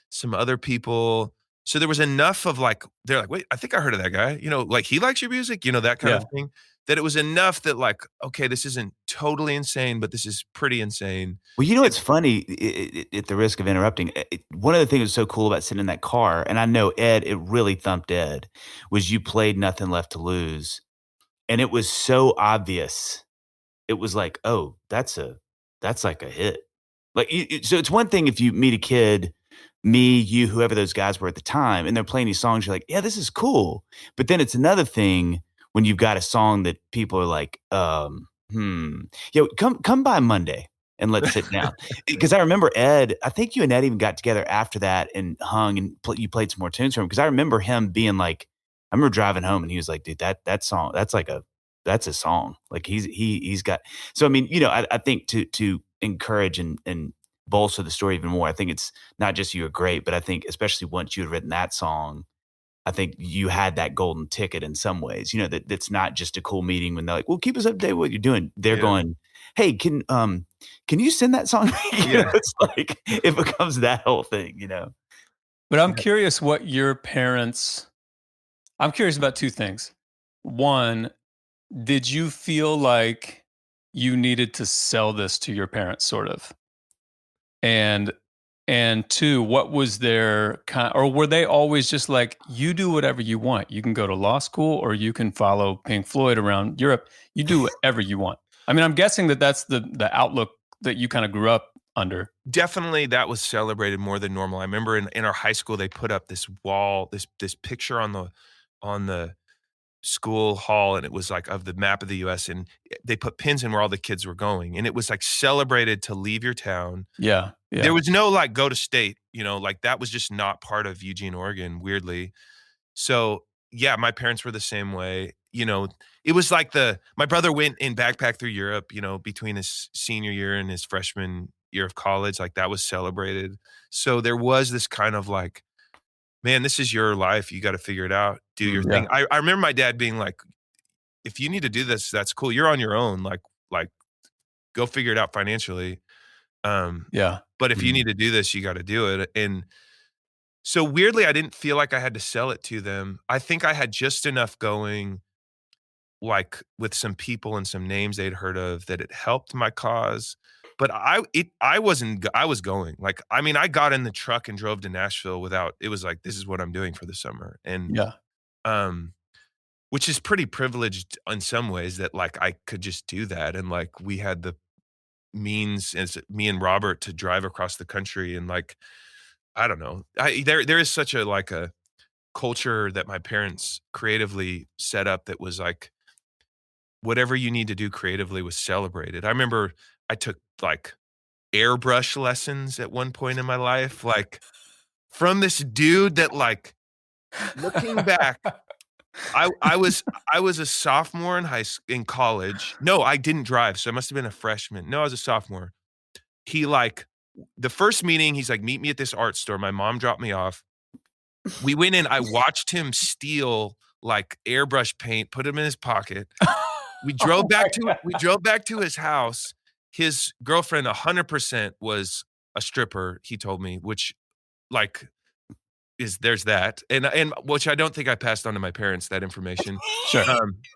Some other people. So there was enough of like, they're like, wait, I think I heard of that guy. Like he likes your music, that kind of thing. That it was enough that like, okay, this isn't totally insane, but this is pretty insane. Well, it's funny, at the risk of interrupting, one of the things that was so cool about sitting in that car, and I know Ed, it really thumped Ed, was you played Nothing Left to Lose. And it was so obvious. It was like, oh, that's like a hit. Like, so it's one thing if you meet a kid, me, you, whoever those guys were at the time, and they're playing these songs, you're like, yeah, this is cool. But then it's another thing when you've got a song that people are like, come by Monday and let's sit down. Because I remember Ed, I think you and Ed even got together after that and hung and you played some more tunes for him. Because I remember him being like, I remember driving home and he was like, dude, that song, that's a song. Like he's got. So I mean, I think to encourage and bolster the story even more, I think it's not just you were great, but I think especially once you had written that song, I think you had that golden ticket in some ways. That's not just a cool meeting when they're like, well, keep us up to date with what you're doing. They're going, hey, can you send that song? It's like it becomes that whole thing, But I'm curious what your parents. I'm curious about two things. One, did you feel like you needed to sell this to your parents, sort of? And two, what was their or were they always just like, you do whatever you want? You can go to law school or you can follow Pink Floyd around Europe. You do whatever you want. I mean, I'm guessing that's the outlook that you kind of grew up under. Definitely that was celebrated more than normal. I remember in our high school, they put up this wall, this picture on the school hall, and it was like of the map of the US, and they put pins in where all the kids were going. And it was like celebrated to leave your town. Yeah. There was no like go to state, like that was just not part of Eugene, Oregon, weirdly. So yeah, my parents were the same way. It was like my brother went in backpack through Europe, between his senior year and his freshman year of college. Like that was celebrated. So there was this kind of like, man, this is your life. You got to figure it out. Do your thing. I remember my dad being like, if you need to do this, that's cool. You're on your own. Like go figure it out financially. But if you need to do this, you got to do it. And so weirdly, I didn't feel like I had to sell it to them. I think I had just enough going, like with some people and some names they'd heard of, that it helped my cause. But I was going. Like, I mean, I got in the truck and drove to Nashville it was like, this is what I'm doing for the summer. And which is pretty privileged in some ways, that like I could just do that. And like we had the means, as me and Robert, to drive across the country. And like, I don't know, there is such a culture that my parents creatively set up that was like, whatever you need to do creatively was celebrated. I remember I took like airbrush lessons at one point in my life, like from this dude that, like, looking back, I was a sophomore in college. No, I didn't drive, so I must have been a freshman. No, I was a sophomore. He the first meeting, he's like, meet me at this art store. My mom dropped me off. We went in. I watched him steal like airbrush paint, put him in his pocket. We drove back to his house. His girlfriend 100% was a stripper, he told me, which like there's that. And which I don't think I passed on to my parents, that information. Sure.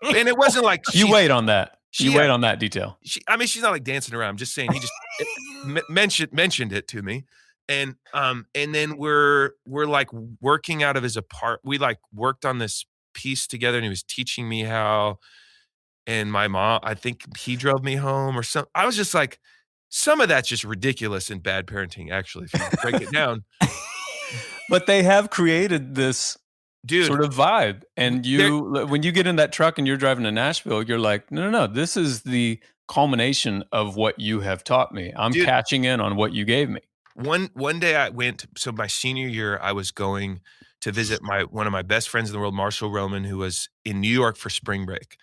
And it wasn't like you wait on that. You wait on that detail. She's not like dancing around. I'm just saying he just mentioned it to me. And then we're like working out of his apartment. We like worked on this piece together, and he was teaching me how. And my mom, I think he drove me home or something. I was just like, some of that's just ridiculous and bad parenting, actually, if you break it down. But they have created this sort of vibe. And when you get in that truck and you're driving to Nashville, you're like, no, this is the culmination of what you have taught me. I'm catching in on what you gave me. One day I went, so my senior year, I was going to visit one of my best friends in the world, Marshall Roman, who was in New York for spring break.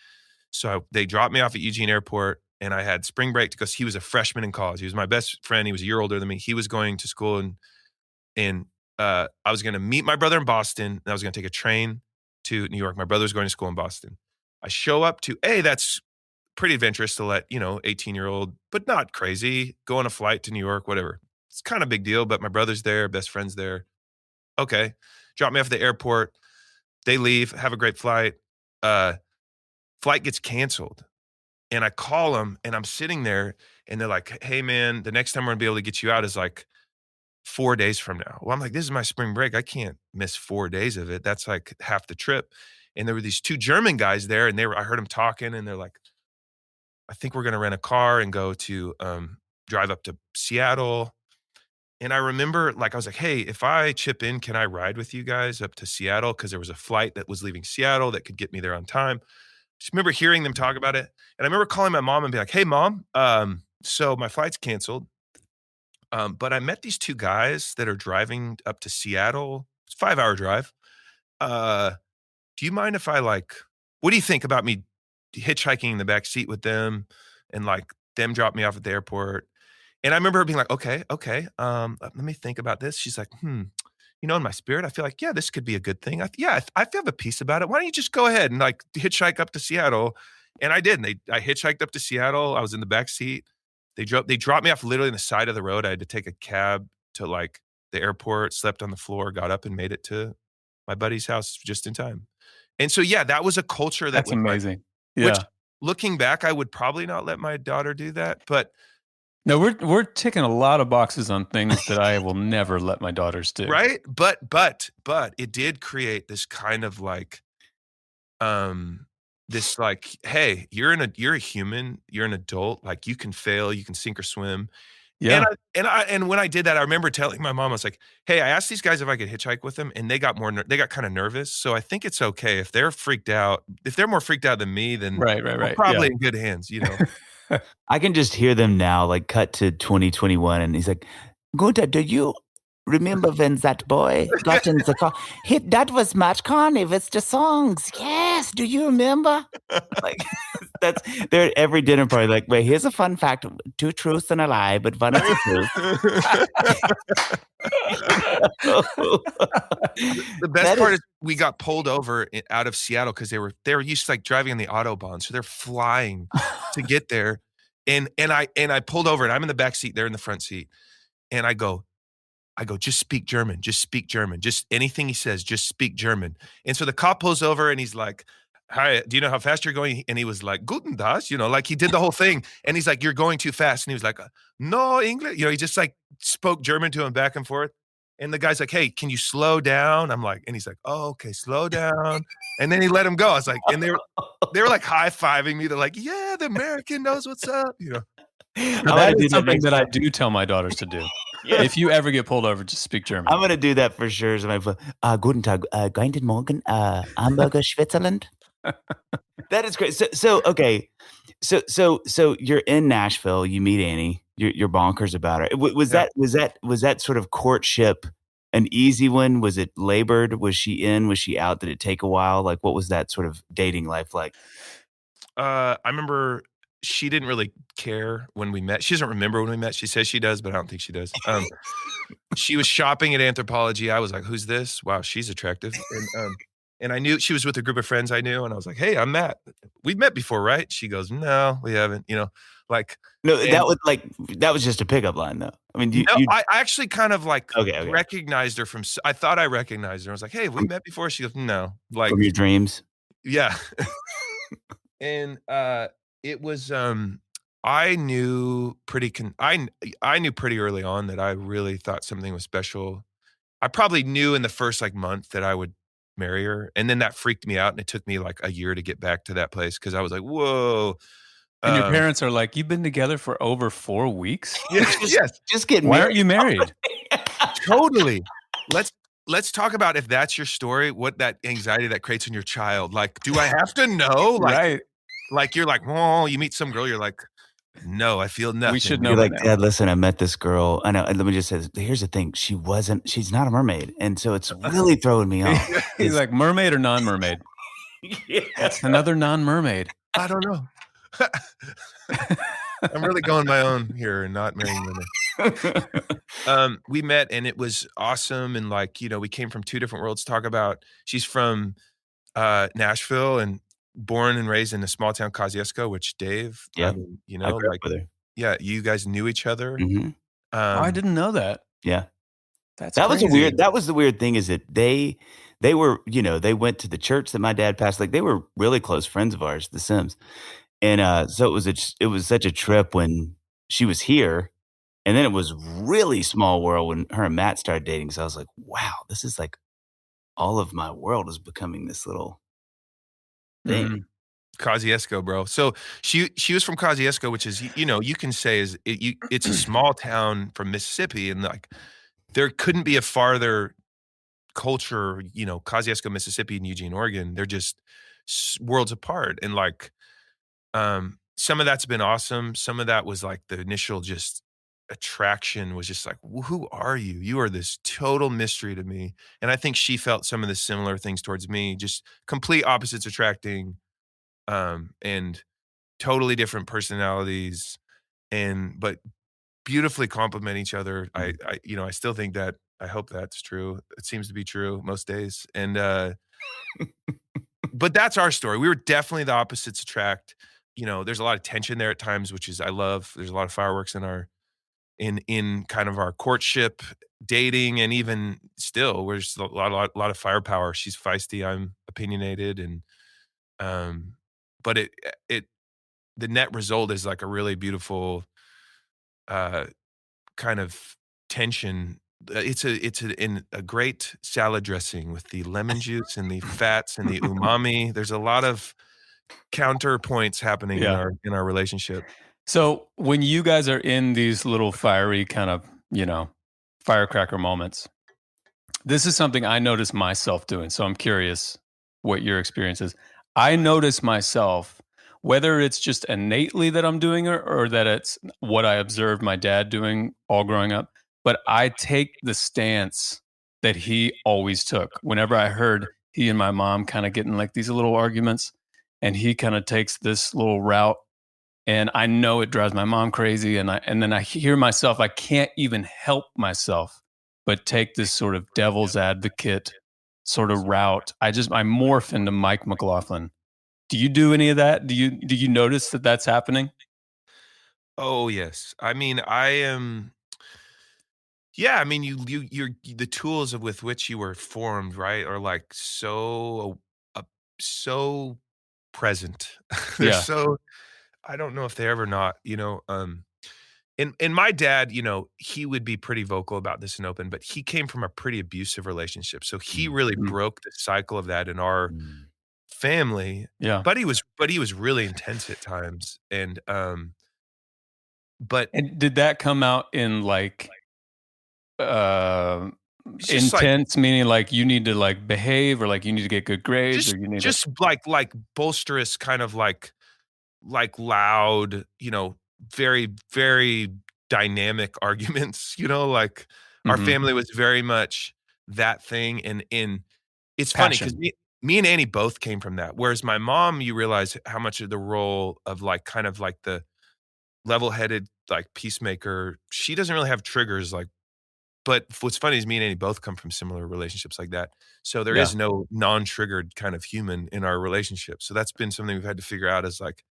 So they dropped me off at Eugene Airport, and I had spring break because he was a freshman in college. He was my best friend. He was a year older than me. He was going to school, and I was going to meet my brother in Boston, and I was going to take a train to New York. My brother was going to school in Boston. I show up to, that's pretty adventurous to let, 18-year-old, but not crazy, go on a flight to New York, whatever. It's kind of a big deal, but my brother's there, best friend's there. Okay. Drop me off at the airport. They leave, have a great flight. Flight gets canceled, and I call them, and I'm sitting there, and they're like, hey man, the next time we're gonna be able to get you out is like 4 days from now. Well, I'm like, this is my spring break. I can't miss 4 days of it. That's like half the trip. And there were these two German guys there, and I heard them talking, and they're like, I think we're going to rent a car and go to drive up to Seattle. And I remember, like, I was like, hey, if I chip in, can I ride with you guys up to Seattle? Because there was a flight that was leaving Seattle that could get me there on time. Just remember hearing them talk about it. And I remember calling my mom and being like, hey, mom, so my flight's canceled. But I met these two guys that are driving up to Seattle. It's a 5-hour drive. Do you mind if what do you think about me hitchhiking in the back seat with them and like them drop me off at the airport? And I remember her being like, okay. Let me think about this. She's like, in my spirit, I feel like, yeah, this could be a good thing. I feel a peace about it. Why don't you just go ahead and like hitchhike up to Seattle? And I did. And I hitchhiked up to Seattle. I was in the back seat. They dropped me off literally on the side of the road. I had to take a cab to like the airport, slept on the floor, got up and made it to my buddy's house just in time. And so, yeah, that was a culture that's amazing. Which, looking back, I would probably not let my daughter do that. But no, we're ticking a lot of boxes on things that I will never let my daughters do. Right. But it did create this kind of like, this like, hey, you're a human, you're an adult, like you can fail, you can sink or swim. Yeah. And when I did that, I remember telling my mom, I was like, "Hey, I asked these guys if I could hitchhike with them, and they got kind of nervous. So I think it's okay if they're freaked out. If they're more freaked out than me, then Right. we're probably in good hands, you know." I can just hear them now, like cut to 2021, and he's like, "Gunther, do you remember when that boy got in the car? That was Mat Kearney with the songs. Yes, do you remember?" Like they're at every dinner party. Like, wait, here's a fun fact: 2 truths and a lie, but one is a truth. The best part is we got pulled over out of Seattle because they were used to like driving on the Autobahn, so they're flying to get there. And I pulled over and I'm in the back seat, they're in the front seat, and I go, just speak German, just speak German, just anything he says, just speak German. And so the cop pulls over and he's like, "Hi, do you know how fast you're going?" And he was like, "Guten Tag," you know, like he did the whole thing. And he's like, "You're going too fast." And he was like, "No English," you know, he just like spoke German to him back and forth. And the guy's like, "Hey, can you slow down?" I'm like, and he's like, "Oh, okay, slow down." And then he let him go. I was like, and they were like high-fiving me. They're like, "Yeah, the American knows what's up," you know. That is something that I do tell my daughters to do. Yeah. If you ever get pulled over, just speak German. I'm gonna do that for sure. So Guten Tag, guten Morgen, Hamburger, Switzerland. That is great. So okay. So you're in Nashville. You meet Annie. You're bonkers about her. Was that sort of courtship an easy one? Was it labored? Was she in? Was she out? Did it take a while? Like, what was that sort of dating life like? I remember she didn't really care when we met. She doesn't remember when we met. She says she does, but I don't think she does. She was shopping at Anthropologie. I was like, "Who's this? Wow, she's attractive." And I knew she was with a group of friends I knew, and I was like, "Hey, I'm Matt. We've met before, right?" She goes, "No, we haven't." You know, like No, that was just a pickup line, though. I mean, I actually kind of like okay. recognized her from. I thought I recognized her. I was like, "Hey, we met before." She goes, "No," like from your dreams. Yeah. And it was I knew I knew pretty early on that I really thought something was special. I probably knew in the first like month that I would marry her, and then that freaked me out, and it took me like a year to get back to that place because I was like, "Whoa." And your parents are like, "You've been together for over 4 weeks? Yes. Just get Why married. aren't you married?" Totally. Let's talk about if that's your story, what that anxiety that creates in your child. Like, do I have to know? Like, Right. like you're like, "Oh," you meet some girl, you're like, "No, I feel nothing." We should know You're by like, now. "Dad, listen, I met this girl. I know. And let me just say, here's the thing. She's not a mermaid. And so it's really throwing me off." He's like, "Mermaid or non-mermaid?" Yeah. That's another non-mermaid. I don't know. I'm really going my own here and not marrying women. We met and it was awesome. And like, you know, we came from 2 different worlds. Talk about, she's from Nashville and born and raised in a small town, Kosciuszko, which Dave, Yeah. I mean, you I know, grew up like, with her. yeah, you guys knew each other. Mhm. I didn't know that. Yeah. That's That crazy. was the weird thing is that they were, you know, they went to the church that my dad passed. Like they were really close friends of ours, the Sims. And so it was such a trip when she was here. And then it was really small world when her and Matt started dating. So I was like, wow, this is like all of my world is becoming this little thing. Mhm. Kosciuszko, bro. So she was from Kosciuszko, which is, you know, you can say it's a small town from Mississippi, and like there couldn't be a farther culture, you know, Kosciuszko, Mississippi, and Eugene, Oregon. They're just worlds apart, and like some of that's been awesome. Some of that was like the initial just attraction was just like, who are you? You are this total mystery to me. And I think she felt some of the similar things towards me, just complete opposites attracting, and totally different personalities, but beautifully complement each other. I you know, I still think that, I hope that's true. It seems to be true most days. And but that's our story. We were definitely the opposites attract. You know, there's a lot of tension there at times, which is I love. There's a lot of fireworks in our in kind of our courtship, dating, and even still, we're just a lot of firepower. She's feisty, I'm opinionated, and but it the net result is like a really beautiful kind of tension. It's a great salad dressing with the lemon juice and the fats and the umami. There's a lot of counterpoints happening Yeah. in our relationship. So when you guys are in these little fiery kind of, firecracker moments, this is something I notice myself doing. So I'm curious what your experience is. I notice myself, whether it's just innately that I'm doing it or that it's what I observed my dad doing all growing up, but I take the stance that he always took. Whenever I heard he and my mom kind of getting like these little arguments, and he kind of takes this little route, and I know it drives my mom crazy, and then I hear myself, I can't even help myself but take this sort of devil's advocate sort of route. I morph into Mike McLaughlin. Do you do any of that? Do you notice that that's happening? Oh yes. I mean, I am. Yeah, I mean, you're the tools with which you were formed, right, are like so present. They're Yeah. so. I don't know if they ever not. And my dad, he would be pretty vocal about this and open, but he came from a pretty abusive relationship, so he really Mm. broke the cycle of that in our family. Yeah. But he was really intense at times, but And did that come out in like it's just intense, meaning like you need to like behave, or like you need to get good grades, just or you need to just like boisterous, kind of like loud, very, very dynamic arguments, like our Mhm. family was very much that thing. And it's funny because Passion. me and Annie both came from that. Whereas my mom, you realize how much of the role of like kind of like the level-headed like peacemaker, she doesn't really have triggers like. But what's funny is me and Annie both come from similar relationships like that. So there Yeah. is no non-triggered kind of human in our relationship. So that's been something we've had to figure out, is like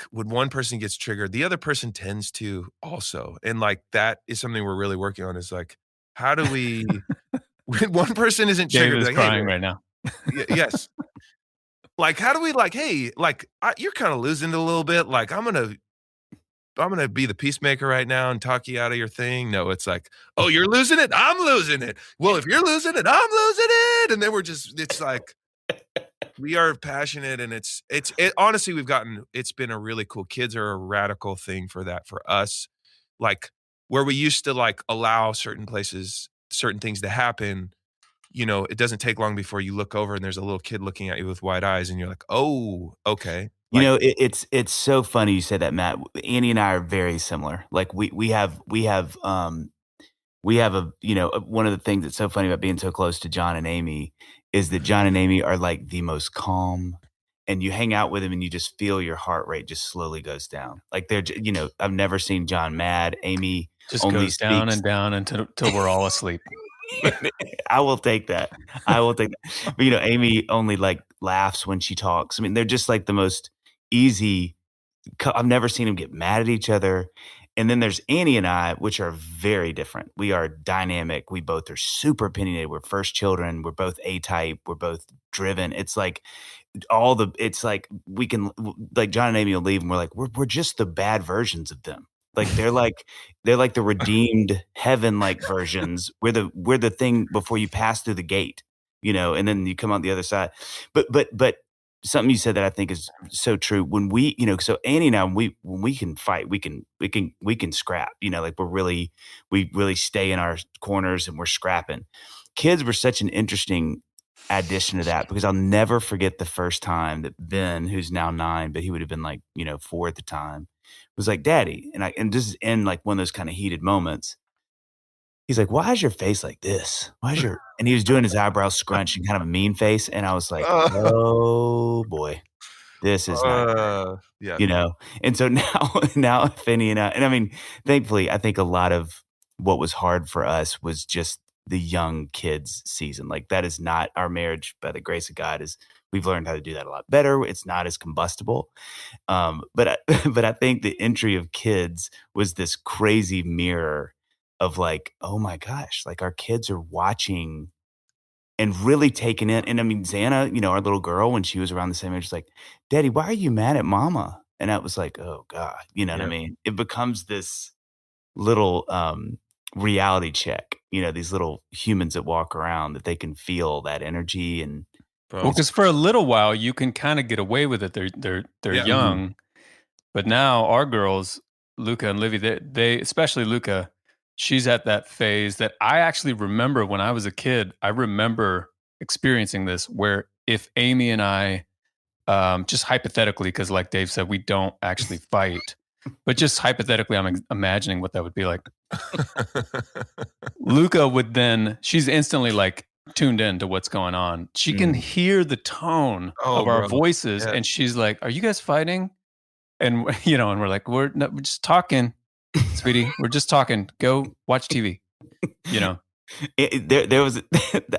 when one person gets triggered, the other person tends to also. And like that is something we're really working on, is like, how do we when one person isn't Dave triggered, be is like, hey, crying right now. yes. Like, how do we like, hey, like you're kind of losing it a little bit. Like, I'm gonna be the peacemaker right now and talk you out of your thing. No, it's like, oh, you're losing it. I'm losing it. Well, if you're losing it, I'm losing it. And then it's like, we are passionate, and honestly, it's been a really cool. Kids are a radical thing for that, for us. Like, where we used to like allow certain places, certain things to happen, it doesn't take long before you look over and there's a little kid looking at you with wide eyes, and you're like, oh, okay. Like, It's so funny you said that, Matt. Annie and I are very similar. Like we have a one of the things that's so funny about being so close to Jon and Amy is that Jon and Amy are like the most calm, and you hang out with them and you just feel your heart rate just slowly goes down. Like I've never seen Jon mad. Amy Just only goes down speaks. and down until we're all asleep. I will take that. I will take that. But Amy only like laughs when she talks. I mean, they're just like the most easy. I've never seen them get mad at each other. And then there's Annie and I, which are very different. We are dynamic. We both are super opinionated. We're first children. We're both A-type. We're both driven. It's like it's like we can, like Jon and Amy will leave and we're just the bad versions of them. Like they're like the redeemed heaven like versions. We're the thing before you pass through the gate, and then you come out the other side. But something you said that I think is so true. When we, so Annie and I, when we can fight, we can scrap. Like we really stay in our corners and we're scrapping. Kids were such an interesting addition to that, because I'll never forget the first time that Ben, who's now 9, but he would have been like 4 at the time, was like, "Daddy," and this is in like one of those kind of heated moments. He's like, "Why is your face like this? Why is your?" And he was doing his eyebrows scrunch and kind of a mean face, and I was like, "Oh boy, this is not great." yeah. And so now Finney and I mean, thankfully, I think a lot of what was hard for us was just the young kids season. Like that is not our marriage, by the grace of God, is we've learned how to do that a lot better. It's not as combustible. But I think the entry of kids was this crazy mirror of like, oh my gosh, like our kids are watching and really taking it. And I mean, Xana, our little girl, when she was around the same age, was like, "Daddy, why are you mad at Mama?" And I was like, "Oh God," you know what I mean? It becomes this little reality check. These little humans that walk around, that they can feel that energy and. Well, because for a little while you can kind of get away with it. They're Yeah. young, But now our girls, Luca and Livy, they especially Luca, she's at that phase that I actually remember when I was a kid. I remember experiencing this where if Amy and I, just hypothetically, because like Dave said, we don't actually fight, but just hypothetically, I'm imagining what that would be like. Luca would then, she's instantly like tuned in to what's going on. She can hear the tone of our voices, and she's like, "Are you guys fighting?" And and we're like, we're just talking, sweetie. We're just talking. Go watch TV. There was,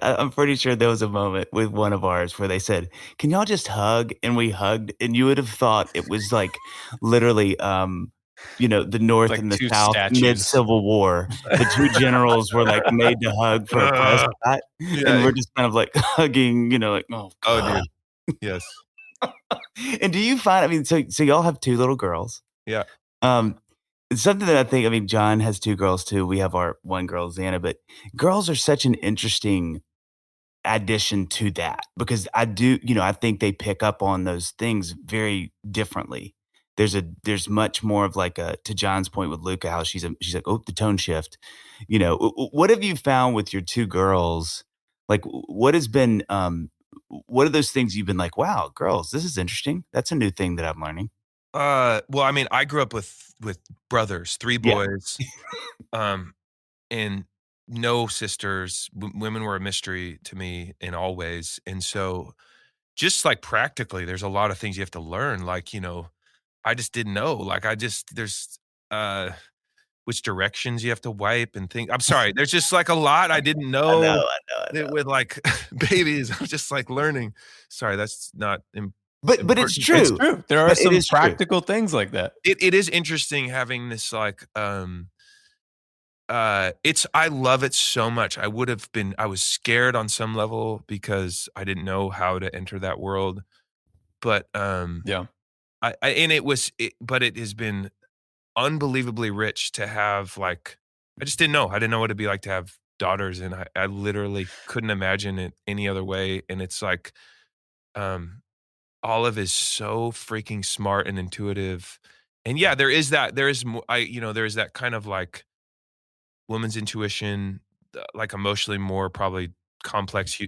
I'm pretty sure there was a moment with one of ours where they said, "Can y'all just hug?" And we hugged, and you would have thought it was like literally, the North like and the two South statues. mid-Civil War. The two generals were like made to hug for a prescott, and we're just kind of like hugging, like, oh, God. Dude. Yes. And do you find, I mean, so y'all have two little girls. Yeah. It's something that I think, Jon has two girls too. We have our one girl, Xana, but girls are such an interesting addition to that because I think they pick up on those things very differently. There's much more of like to Jon's point with Luca, how she's like, oh, the tone shift. What have you found with your two girls? Like, what has been, what are those things you've been like, wow, girls, this is interesting. That's a new thing that I'm learning. Well, I mean, I grew up with brothers, 3 boys, and no sisters. Women were a mystery to me in all ways. And so just like practically, there's a lot of things you have to learn. Like, I just didn't know. Like, there's which directions you have to wipe and think. I'm sorry. There's just like a lot I didn't know. I know. With like babies. I'm just like learning. Sorry, that's not But it's true. It's true. There are some practical things like that. It is interesting having this like I love it so much. I was scared on some level because I didn't know how to enter that world. But yeah. But it has been unbelievably rich to have like I just didn't know. I didn't know what it'd be like to have daughters, and I literally couldn't imagine it any other way. And it's like Olive is so freaking smart and intuitive. And yeah, there is that kind of like woman's intuition, like emotionally more probably complex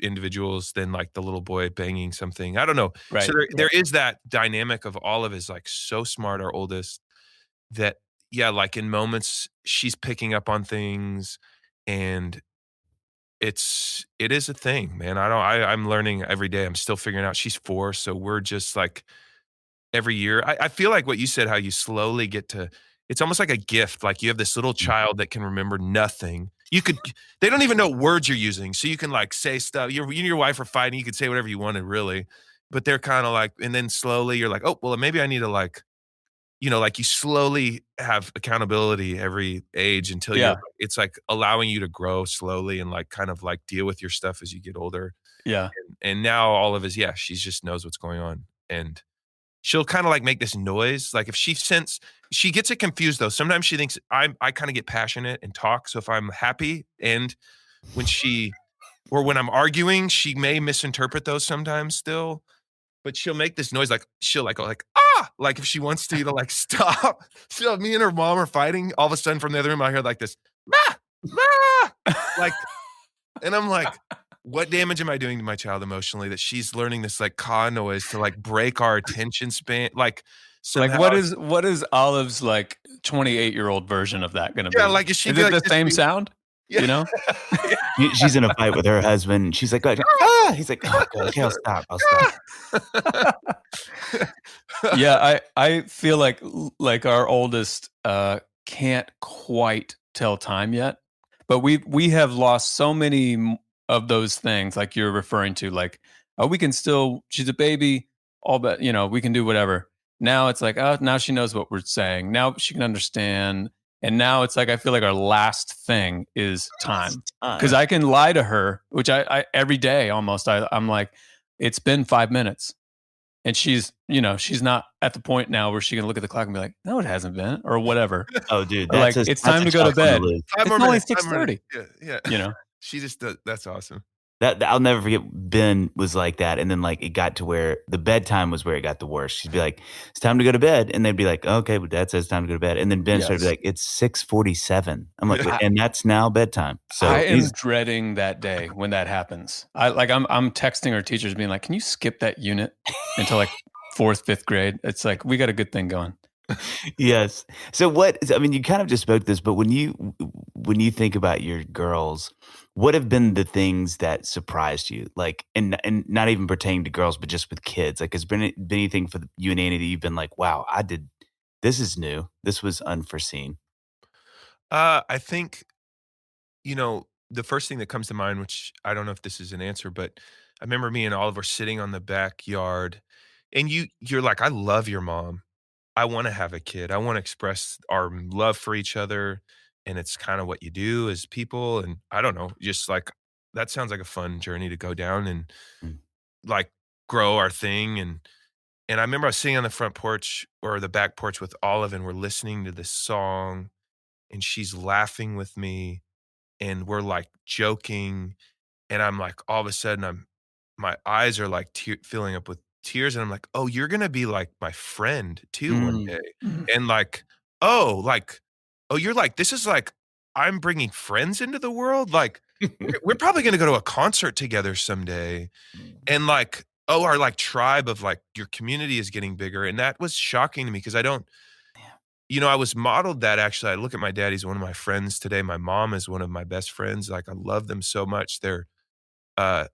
individuals than like the little boy banging something. I don't know. Right. So there is that dynamic of Olive is like so smart, our oldest, that yeah, like in moments she's picking up on things, and it is a thing, man. I'm learning every day. I'm still figuring out. She's 4, so we're just like every year. I feel like what you said, how you slowly get to, it's almost like a gift. Like you have this little child that can remember nothing. They don't even know what words you're using. So you can like say stuff. You and your wife are fighting. You can say whatever you wanted, really. But they're kind of like, and then slowly you're like, oh, well, maybe I need to like, like you slowly have accountability every age until it's like allowing you to grow slowly and like kind of like deal with your stuff as you get older. Yeah. And now all of us, she just knows what's going on. And she'll kind of like make this noise. Like if she gets it confused though. Sometimes she thinks I kind of get passionate and talk. So if I'm happy and when I'm arguing, she may misinterpret those sometimes still. But she'll make this noise like she'll like go like ah, like if she wants to like stop. So me and her mom are fighting. All of a sudden from the other room I hear like this like, and I'm like, what damage am I doing to my child emotionally that she's learning this like caw noise to like break our attention span? Like somehow, like what is Olive's like 28-year-old version of that going to be? Yeah, like is it the same sound? Yeah. She's in a fight with her husband. She's like, ah! He's like, oh, okay, I'll stop. Yeah, I feel like our oldest can't quite tell time yet, but we have lost so many of those things like you're referring to, like, oh, we can still, she's a baby, all but we can do whatever. Now it's like, oh, now she knows what we're saying. Now she can understand. And now it's like, I feel like our last thing is time. Because I can lie to her, which I every day almost, I'm like, it's been 5 minutes. And she's not at the point now where she can look at the clock and be like, no, it hasn't been, or whatever. Oh, dude. Like, it's time to go to bed. It's only 6:30. Yeah. She just does, that's awesome. That I'll never forget. Ben was like that, and then like it got to where the bedtime was where it got the worst. She'd be like, "It's time to go to bed," and they'd be like, "Okay, but Dad says it's time to go to bed." And then Ben started to be like, "It's 6:47." I'm like, "And that's now bedtime." So I am dreading that day when that happens. I'm texting our teachers being like, "Can you skip that unit until like 4th, 5th grade?" It's like we got a good thing going. Yes. So I mean, you kind of just spoke this, but when you think about your girls, what have been the things that surprised you? Like, and not even pertaining to girls, but just with kids. Like, has been anything for you and Annie that you've been like, wow, this is new. This was unforeseen. I think, the first thing that comes to mind, which I don't know if this is an answer, but I remember me and Oliver sitting on the backyard, and you're like, I love your mom. I want to have a kid. I want to express our love for each other. And it's kind of what you do as people. And I don't know, just like that sounds like a fun journey to go down and Mm. like grow our thing. And I remember I was sitting on the front porch or the back porch with Olive, and we're listening to this song, and she's laughing with me, and we're like joking. And I'm like, all of a sudden, my eyes are like filling up with tears, and I'm like, "Oh, you're gonna be like my friend too one Mm. day." Mhm. And oh, you're like, this is like I'm bringing friends into the world. Like, we're probably gonna go to a concert together someday, and like, oh, our like tribe of like your community is getting bigger, and that was shocking to me because I don't. I was modeled that actually. I look at my dad; he's one of my friends today. My mom is one of my best friends. Like, I love them so much. Uh,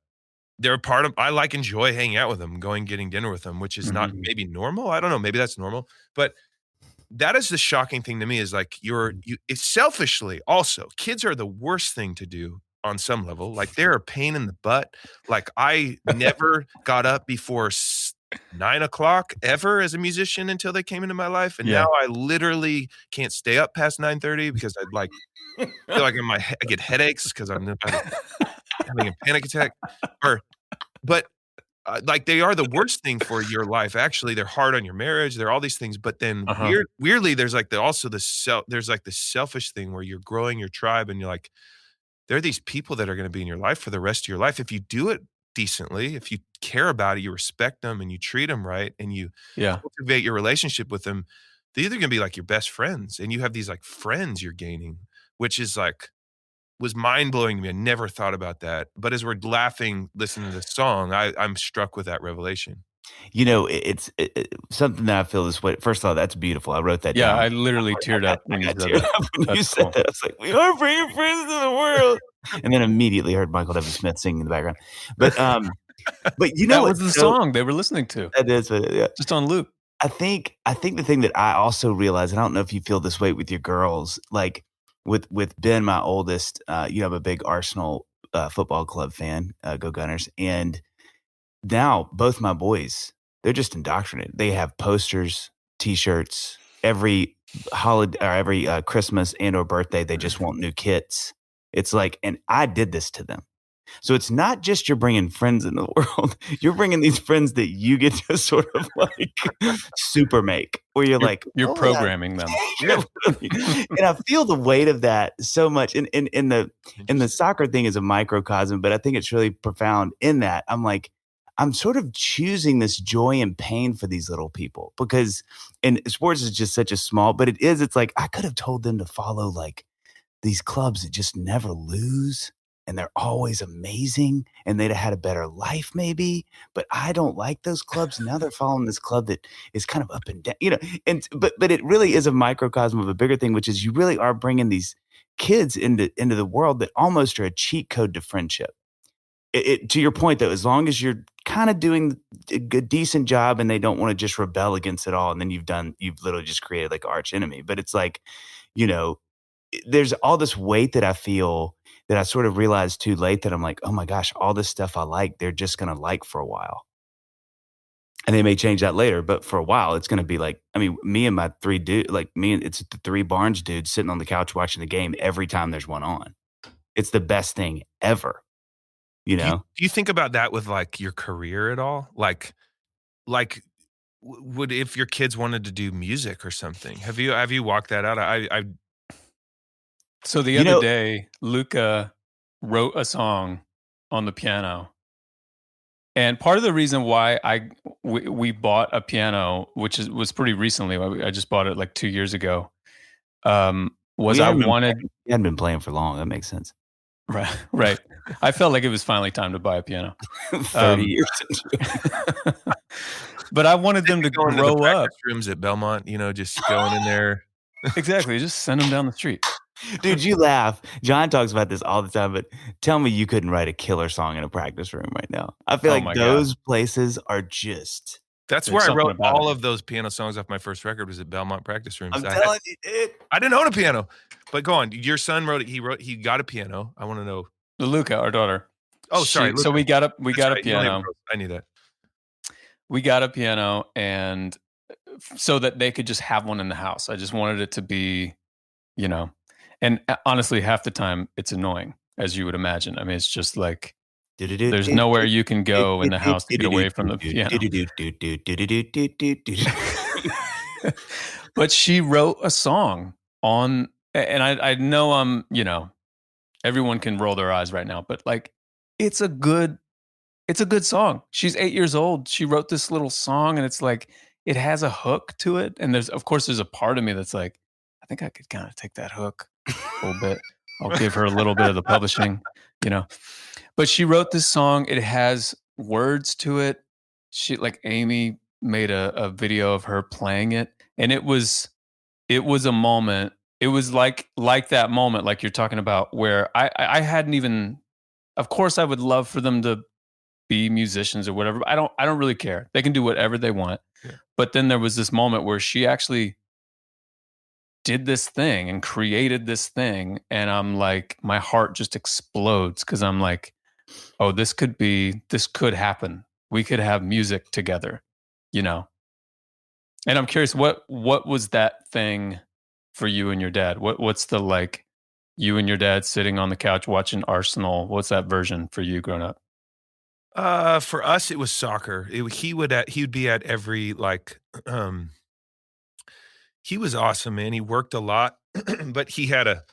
they're a part of I like enjoy hanging out with them, going getting dinner with them, which is not Mhm. maybe normal. I don't know, maybe that's normal. But that is the shocking thing to me is like it's selfishly also, kids are the worst thing to do on some level. Like they're a pain in the butt. Like I never got up before 9 o'clock ever as a musician until they came into my life. And now Yeah. I literally can't stay up past 9:30 because I like feel like I get headaches because I'm about to having a panic attack. Or but, like, they are the worst thing for your life, actually, they're hard on your marriage, they're all these things, but then Uh-huh. weirdly, there's, like, there's, like, the selfish thing where you're growing your tribe and you're like, there are these people that are gonna be in your life for the rest of your life. If you do it decently, if you care about it, you respect them, and you treat them right, and you Yeah. cultivate your relationship with them, they're either gonna be, like, your best friends, and you have these, like, friends you're gaining, which is, like was mind-blowing to me. I never thought about that, but as we're laughing, listening to this song, I'm struck with that revelation. It's something that I feel this way. First of all, that's beautiful. I wrote that Yeah, down. I literally teared up I when you got said teared that. up when you That's said cool. that. I was like, "We are bringing friends to the world," and then immediately heard Michael W. Smith singing in the background. But, you know That was what's the so song they were listening to, that is what yeah. just on loop. I think the thing that I also realize, and I don't know if you feel this way with your girls, like with Ben, my oldest, I'm a big Arsenal football club fan, go Gunners, and now both my boys, they're just indoctrinated. They have posters, T-shirts, every holiday or every Christmas and or birthday. They just want new kits. It's like, and I did this to them. So it's not just you're bringing friends in the world. You're bringing these friends that you get to sort of like super make, where you're You're like, you're oh yeah, programming them. yeah, literally. And I feel the weight of that so much. And the Interesting. soccer thing is a microcosm, but I think it's really profound in that I'm like, I'm sort of choosing this joy and pain for these little people because, and sports is just such a small, but it's like I could have told them to follow like these clubs that just never lose and they're always amazing and they'd have had a better life maybe, but I don't like those clubs. Now they're following this club that is kind of up and down, and but it really is a microcosm of a bigger thing, which is you really are bringing these kids into the world that almost are a cheat code to friendship. To your point though, as long as you're kind of doing a good decent job and they don't want to just rebel against it all, and then you've literally just created like arch enemy. But it's like, you know, there's all this weight that I feel that I sort of realized too late that I'm like, oh my gosh, all this stuff I like, they're just gonna like for a while. And they may change that later, but for a while, it's gonna be like, I mean, me and my it's the three Barnes dudes sitting on the couch watching the game every time there's one on. It's the best thing ever, you Do you know? do you think about that with, like, your career at all? Like, would if your kids wanted to do music or something, have you walked that out? I So the You other know, day, Luca wrote a song on the piano. And part of the reason why we bought a piano, which was pretty recently, I just bought it like 2 years ago, was I wanted. You hadn't been playing for long. That makes sense. Right. I felt like it was finally time to buy a piano. 30 years. But I wanted them to going grow to the up. rooms at Belmont, just going in there. Exactly. Just send them down the street. Dude, you laugh. John talks about this all the time, but tell me you couldn't write a killer song in a practice room right now. I feel like those places are just... That's where I wrote all of those piano songs off my first record was at Belmont practice rooms. I'm telling you, dude. I didn't own a piano. But go on. Your son wrote it. He got a piano. I want to know. Luca, our daughter. Oh, sorry. So we got a piano. I knew that. We got a piano, and so that they could just have one in the house. I just wanted it to be, and honestly, half the time it's annoying, as you would imagine. I mean, it's just like there's nowhere you can go in the house to get away from the piano. But she wrote a song on, and I know everyone can roll their eyes right now, but like it's a good song. She's 8 years old. She wrote this little song, and it's like it has a hook to it. And there's a part of me that's like, I think I could kind of take that hook a little bit. I'll give her a little bit of the publishing, But she wrote this song. It has words to it. Amy made a video of her playing it, and it was a moment. It was like that moment, like you're talking about, where I hadn't even. Of course, I would love for them to be musicians or whatever. But I don't really care. They can do whatever they want. Yeah. But then there was this moment where she actually did this thing and created this thing, and I'm like, my heart just explodes because I'm like, oh, this could happen. We could have music together, And I'm curious, what was that thing for you and your dad? What's the like, you and your dad sitting on the couch watching Arsenal? What's that version for you growing up? For us, it was soccer. He would be at every he was awesome, man. He worked a lot, but he had a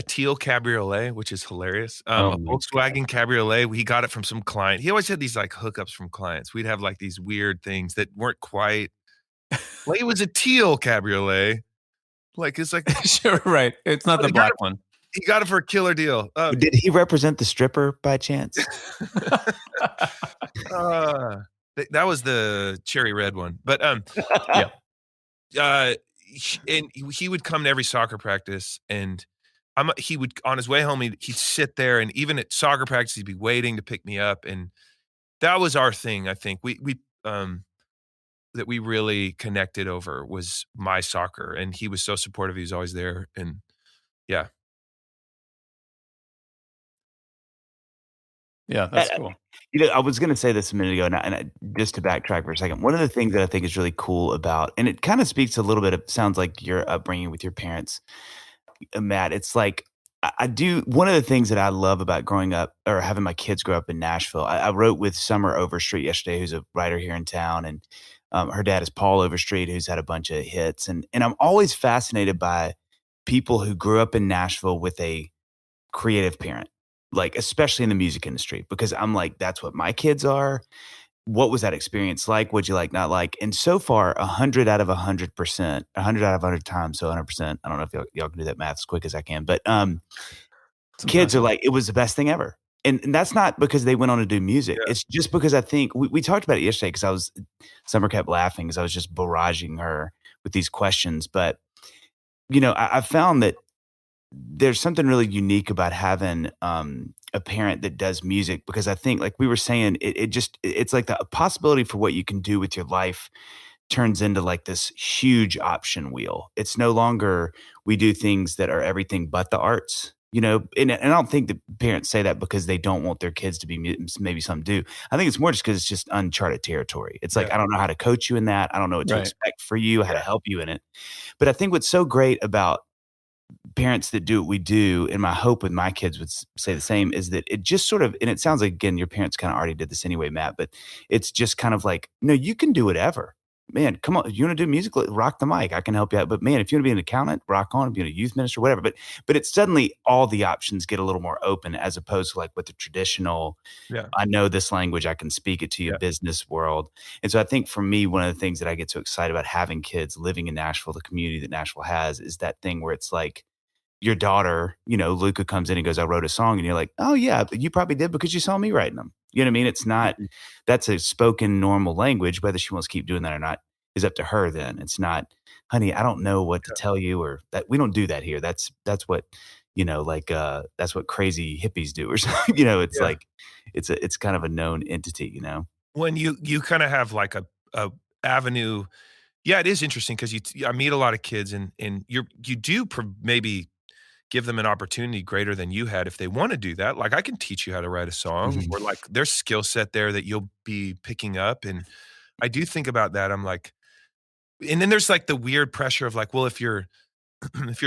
teal cabriolet, which is hilarious. A Volkswagen cabriolet. He got it from some client. He always had these like hookups from clients. We'd have like these weird things that weren't quite. Well, it was a teal cabriolet. Like it's like sure, right. It's not the black one. He got it for a killer deal. Did he represent the stripper by chance? That was the cherry red one. But yeah. And he would come to every soccer practice, and he would on his way home he'd sit there, and even at soccer practice he'd be waiting to pick me up, and that was our thing. I think we that we really connected over was my soccer, and he was so supportive. He was always there, and yeah. Yeah, that's cool. I was going to say this a minute ago, and just to backtrack for a second, one of the things that I think is really cool about, and it kind of speaks a little bit, it sounds like your upbringing with your parents, Matt. It's like, one of the things that I love about growing up or having my kids grow up in Nashville, I wrote with Summer Overstreet yesterday, who's a writer here in town, and her dad is Paul Overstreet, who's had a bunch of hits. And I'm always fascinated by people who grew up in Nashville with a creative parent. Like, especially in the music industry, because I'm like, that's what my kids are. What was that experience like? What'd you like, not like? And so far, 100 out of 100%, 100 out of 100 times, so 100%. I don't know if y'all can do that math as quick as I can, but kids are like, it was the best thing ever. And that's not because they went on to do music. Yeah. It's just because I think, we talked about it yesterday because Summer kept laughing because I was just barraging her with these questions. But, I found that there's something really unique about having a parent that does music, because I think, like we were saying, it's like the possibility for what you can do with your life turns into like this huge option wheel. It's no longer we do things that are everything but the arts, and I don't think that parents say that because they don't want their kids to be, maybe some do. I think it's more just because it's just uncharted territory. It's like, I don't know how to coach you in that. I don't know what to expect for you, how to help you in it. But I think what's so great about parents that do what we do, and my hope with my kids would say the same, is that it just sort of, and it sounds like, again, your parents kind of already did this anyway, Matt, but it's just kind of like, no, you can do whatever. man, come on, you want to do music? Rock the mic. I can help you out. But man, if you want to be an accountant, rock on, be a youth minister, whatever. But it's suddenly all the options get a little more open as opposed to like with the traditional, I know this language, I can speak it to you, business world. And so I think for me, one of the things that I get so excited about having kids living in Nashville, the community that Nashville has, is that thing where it's like, your daughter, Luca comes in and goes, I wrote a song. And you're like, oh yeah, but you probably did because you saw me writing them. You know what I mean? It's not, that's a spoken normal language. Whether she wants to keep doing that or not is up to her then. It's not, honey, I don't know what to tell you, or that we don't do that here. That's what, that's what crazy hippies do or something. It's like, it's kind of a known entity, When you kind of have like a avenue. Yeah, it is interesting because I meet a lot of kids and you do maybe give them an opportunity greater than you had if they want to do that. Like I can teach you how to write a song, or like there's skill set there that you'll be picking up. And I do think about that. I'm like, and then there's like the weird pressure of like, well, if you're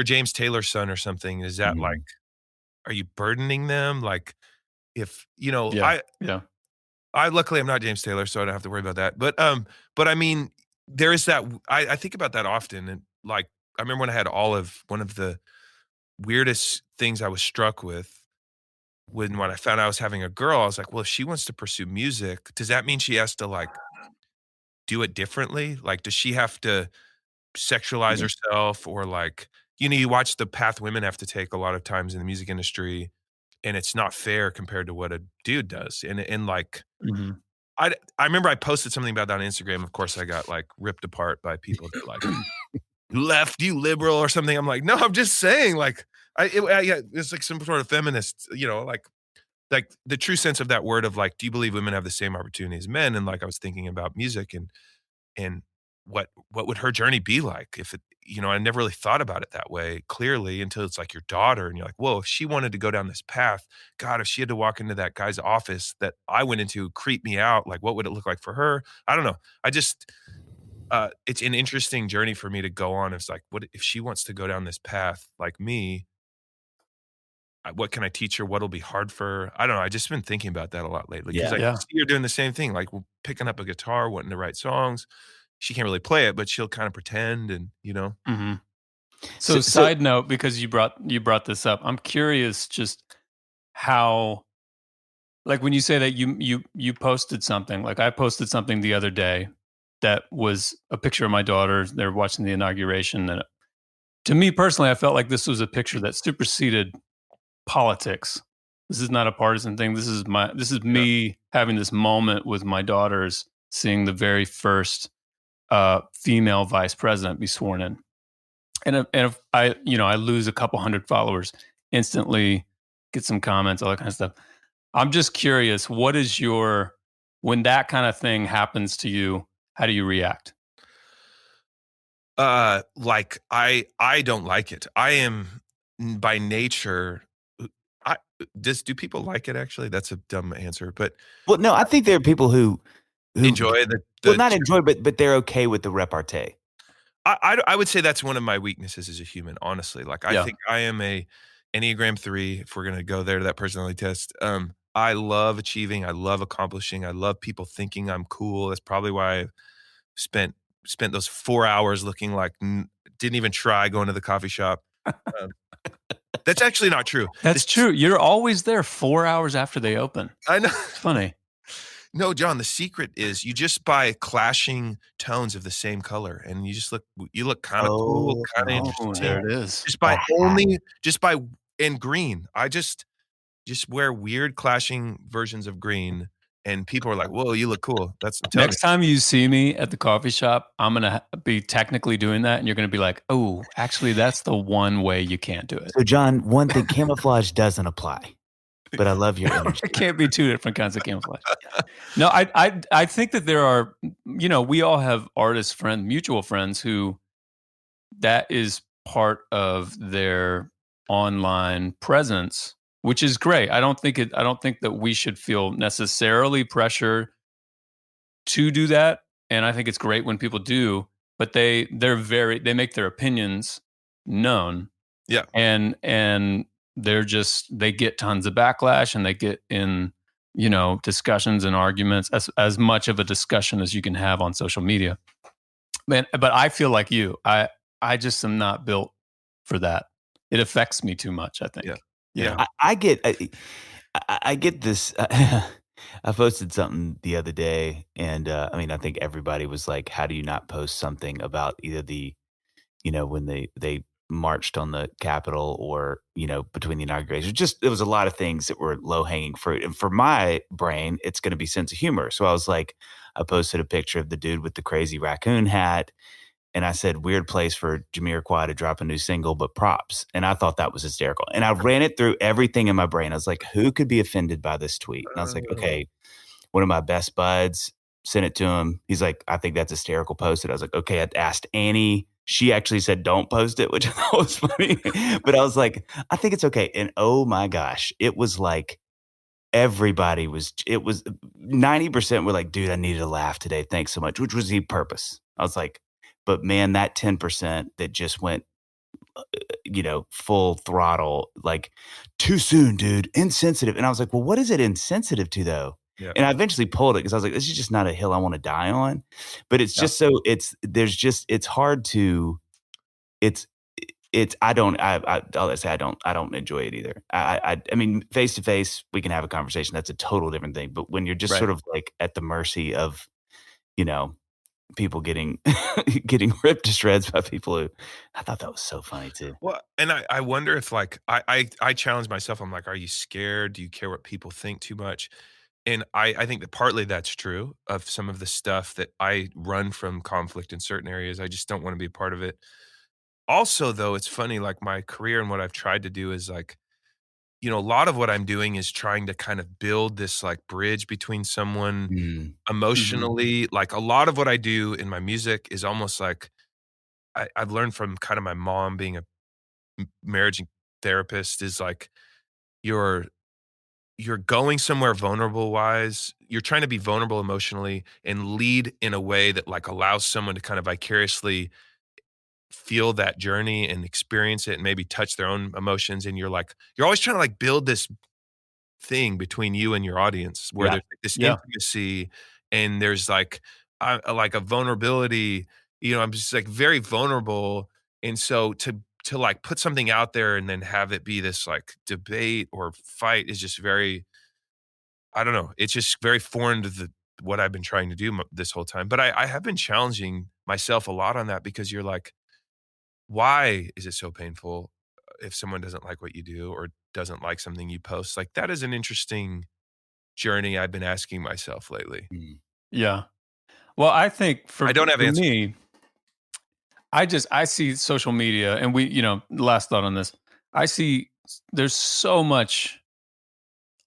James Taylor's son or something, is that like, are you burdening them? Like if, I luckily I'm not James Taylor, so I don't have to worry about that. But I mean, there is that, I think about that often. And like, I remember when I had Olive, one of the weirdest things I was struck with when I found out I was having a girl, I was like, well, if she wants to pursue music, does that mean she has to like do it differently? Like, does she have to sexualize herself, or like, you watch the path women have to take a lot of times in the music industry, and it's not fair compared to what a dude does. And like, I remember I posted something about that on Instagram. Of course, I got like ripped apart by people that like, left, you liberal or something. I'm like, no, I'm just saying like, it's like some sort of feminist, like the true sense of that word of like, do you believe women have the same opportunity as men? And like, I was thinking about music and what would her journey be like if it, I never really thought about it that way clearly until it's like your daughter. And you're like, whoa, if she wanted to go down this path, God, if she had to walk into that guy's office that I went into, creep me out, like, what would it look like for her? I don't know. It's an interesting journey for me to go on. It's like, what if she wants to go down this path like me? What can I teach her? What'll be hard for her? I don't know. I just been thinking about that a lot lately because I see her doing the same thing. Like we're picking up a guitar, wanting to write songs. She can't really play it, but she'll kind of pretend and, So side note, because you brought this up, I'm curious just how, like when you say that you posted something, like I posted something the other day that was a picture of my daughter. They're watching the inauguration. And to me personally, I felt like this was a picture that superseded politics. This is not a partisan thing. This is me having this moment with my daughters, seeing the very first female vice president be sworn in. And if I lose a couple hundred followers, instantly get some comments, all that kind of stuff. I'm just curious, when that kind of thing happens to you, how do you react? Like I don't like it. I am by nature. Do people like it? Actually, that's a dumb answer. But well, no, I think there are people who enjoy not enjoy, but they're okay with the repartee. I would say that's one of my weaknesses as a human. Honestly, like I think I am a Enneagram 3. If we're gonna go there to that personality test, I love achieving. I love accomplishing. I love people thinking I'm cool. That's probably why I spent those 4 hours looking like didn't even try going to the coffee shop. That's actually not true. That's true. You're always there 4 hours after they open. I know. It's funny. No, John, the secret is you just buy clashing tones of the same color and you look kind of cool, kind of interesting. There it is. Just buy in green. I just wear weird clashing versions of green and people are like, whoa, you look cool. Next time you see me at the coffee shop, I'm going to be technically doing that. And you're going to be like, oh, actually, that's the one way you can't do it. So, John, one thing, camouflage doesn't apply. But I love your energy. It can't be two different kinds of camouflage. No, I think that there are, we all have artist friends, mutual friends who that is part of their online presence, which is great. I don't think that we should feel necessarily pressure to do that. And I think it's great when people do, but they make their opinions known. Yeah. And they get tons of backlash and they get in, discussions and arguments, as much of a discussion as you can have on social media. Man, but I feel like you. I just am not built for that. It affects me too much, I think. Yeah. You Yeah. know? I get this. I posted something the other day, and I mean, I think everybody was like, "How do you not post something about either the, when they marched on the Capitol, or between the inaugurations?" Just there was a lot of things that were low hanging fruit, and for my brain, it's going to be sense of humor. So I was like, I posted a picture of the dude with the crazy raccoon hat. And I said, weird place for Jamiroquai to drop a new single, but props. And I thought that was hysterical. And I ran it through everything in my brain. I was like, who could be offended by this tweet? And I was like, okay, one of my best buds, sent it to him. He's like, I think that's hysterical. Posted. I was like, okay, I asked Annie. She actually said, don't post it, which I thought was funny. But I was like, I think it's okay. And oh my gosh, it was like, everybody was 90% were like, dude, I needed a laugh today. Thanks so much, which was the purpose. I was like, but man, that 10% that just went, full throttle, like, too soon, dude, insensitive. And I was like, well, what is it insensitive to though? Yeah. And I eventually pulled it because I was like, this is just not a hill I want to die on. But it's just it's hard to, I'll say I don't enjoy it either. I mean, face to face, we can have a conversation. That's a total different thing. But when you're just Right. sort of like at the mercy of, people getting getting ripped to shreds by people who, I thought that was so funny too. Well, and I wonder if like I challenge myself. I'm like, are you scared? Do you care what people think too much? And I think that partly that's true of some of the stuff that I run from conflict in certain areas. I just don't want to be a part of it. Also, though, it's funny, like my career and what I've tried to do is like, a lot of what I'm doing is trying to kind of build this like bridge between someone emotionally. Like a lot of what I do in my music is almost like I've learned from kind of my mom being a marriage therapist is like you're you're going somewhere vulnerable wise. You're trying to be vulnerable emotionally and lead in a way that like allows someone to kind of vicariously feel that journey and experience it and maybe touch their own emotions. And you're always trying to like build this thing between you and your audience where there's like this intimacy and there's like a vulnerability. I'm just like very vulnerable. And so to like put something out there and then have it be this like debate or fight is just very, I don't know. It's just very foreign to what I've been trying to do this whole time. But I have been challenging myself a lot on that because you're like, why is it so painful if someone doesn't like what you do or doesn't like something you post? Like that is an interesting journey I've been asking myself lately. Yeah. Well, I think I don't have answers. me, I see social media, and last thought on this. I see there's so much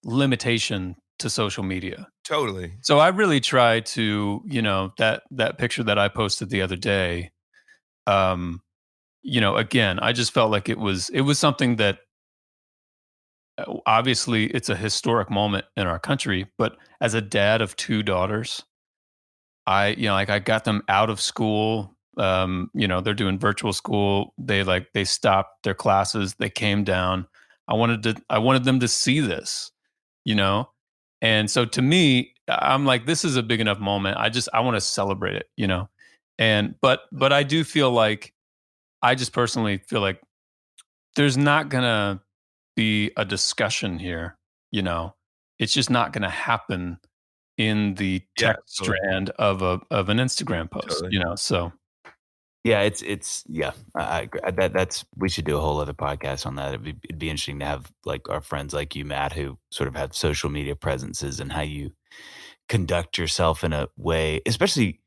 limitation to social media. Totally. So I really try to, that picture that I posted the other day, again, I just felt like it was something that obviously it's a historic moment in our country, but as a dad of two daughters, I got them out of school. They're doing virtual school. They stopped their classes. They came down. I wanted them to see this, and so to me, I'm like, this is a big enough moment. I want to celebrate it, and but I do feel like, I just personally feel like there's not gonna be a discussion here. It's just not gonna happen in the text strand of an Instagram post, so. Yeah, I agree. We should do a whole other podcast on that. It'd be interesting to have like our friends like you, Matt, who sort of have social media presences and how you conduct yourself in a way, especially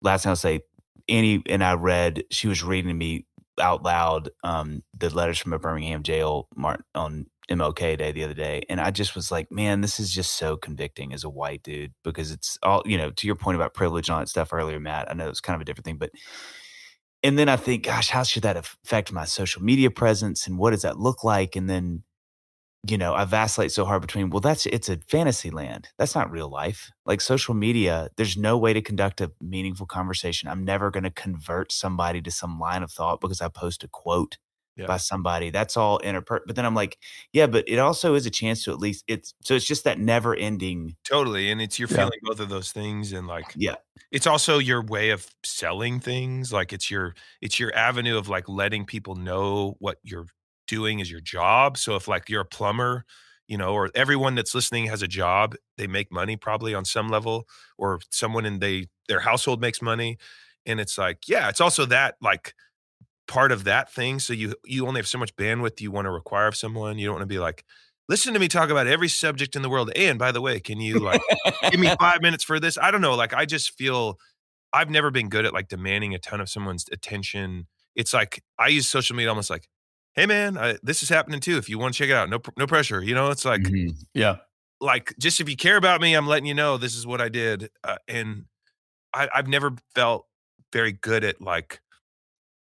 last time I'll say, Annie and I she was reading to me out loud the letters from a Birmingham jail on MLK Day the other day. And I just was like, man, this is just so convicting as a white dude, because it's all, to your point about privilege and all that stuff earlier, Matt, I know it's kind of a different thing, but, and then I think, gosh, how should that affect my social media presence and what does that look like? And then, I vacillate so hard between, well, it's a fantasy land. That's not real life. Like social media, there's no way to conduct a meaningful conversation. I'm never going to convert somebody to some line of thought because I post a quote by somebody. That's all but then I'm like, yeah, but it also is a chance to at least it's just that never ending. Totally. And you're feeling both of those things. And like, Yeah. it's also your way of selling things. Like it's your avenue of like letting people know what you're doing is your job. So if like you're a plumber, or everyone that's listening has a job, they make money probably on some level, or someone in their household makes money. And it's like, yeah, it's also that like part of that thing. So you only have so much bandwidth you want to require of someone. You don't want to be like, listen to me talk about every subject in the world. And by the way, can you like give me 5 minutes for this? I don't know. Like I just feel I've never been good at like demanding a ton of someone's attention. It's like I use social media almost like, hey man, this is happening too. If you want to check it out, no pressure. It's like, like just if you care about me, I'm letting you know this is what I did. And I've never felt very good at like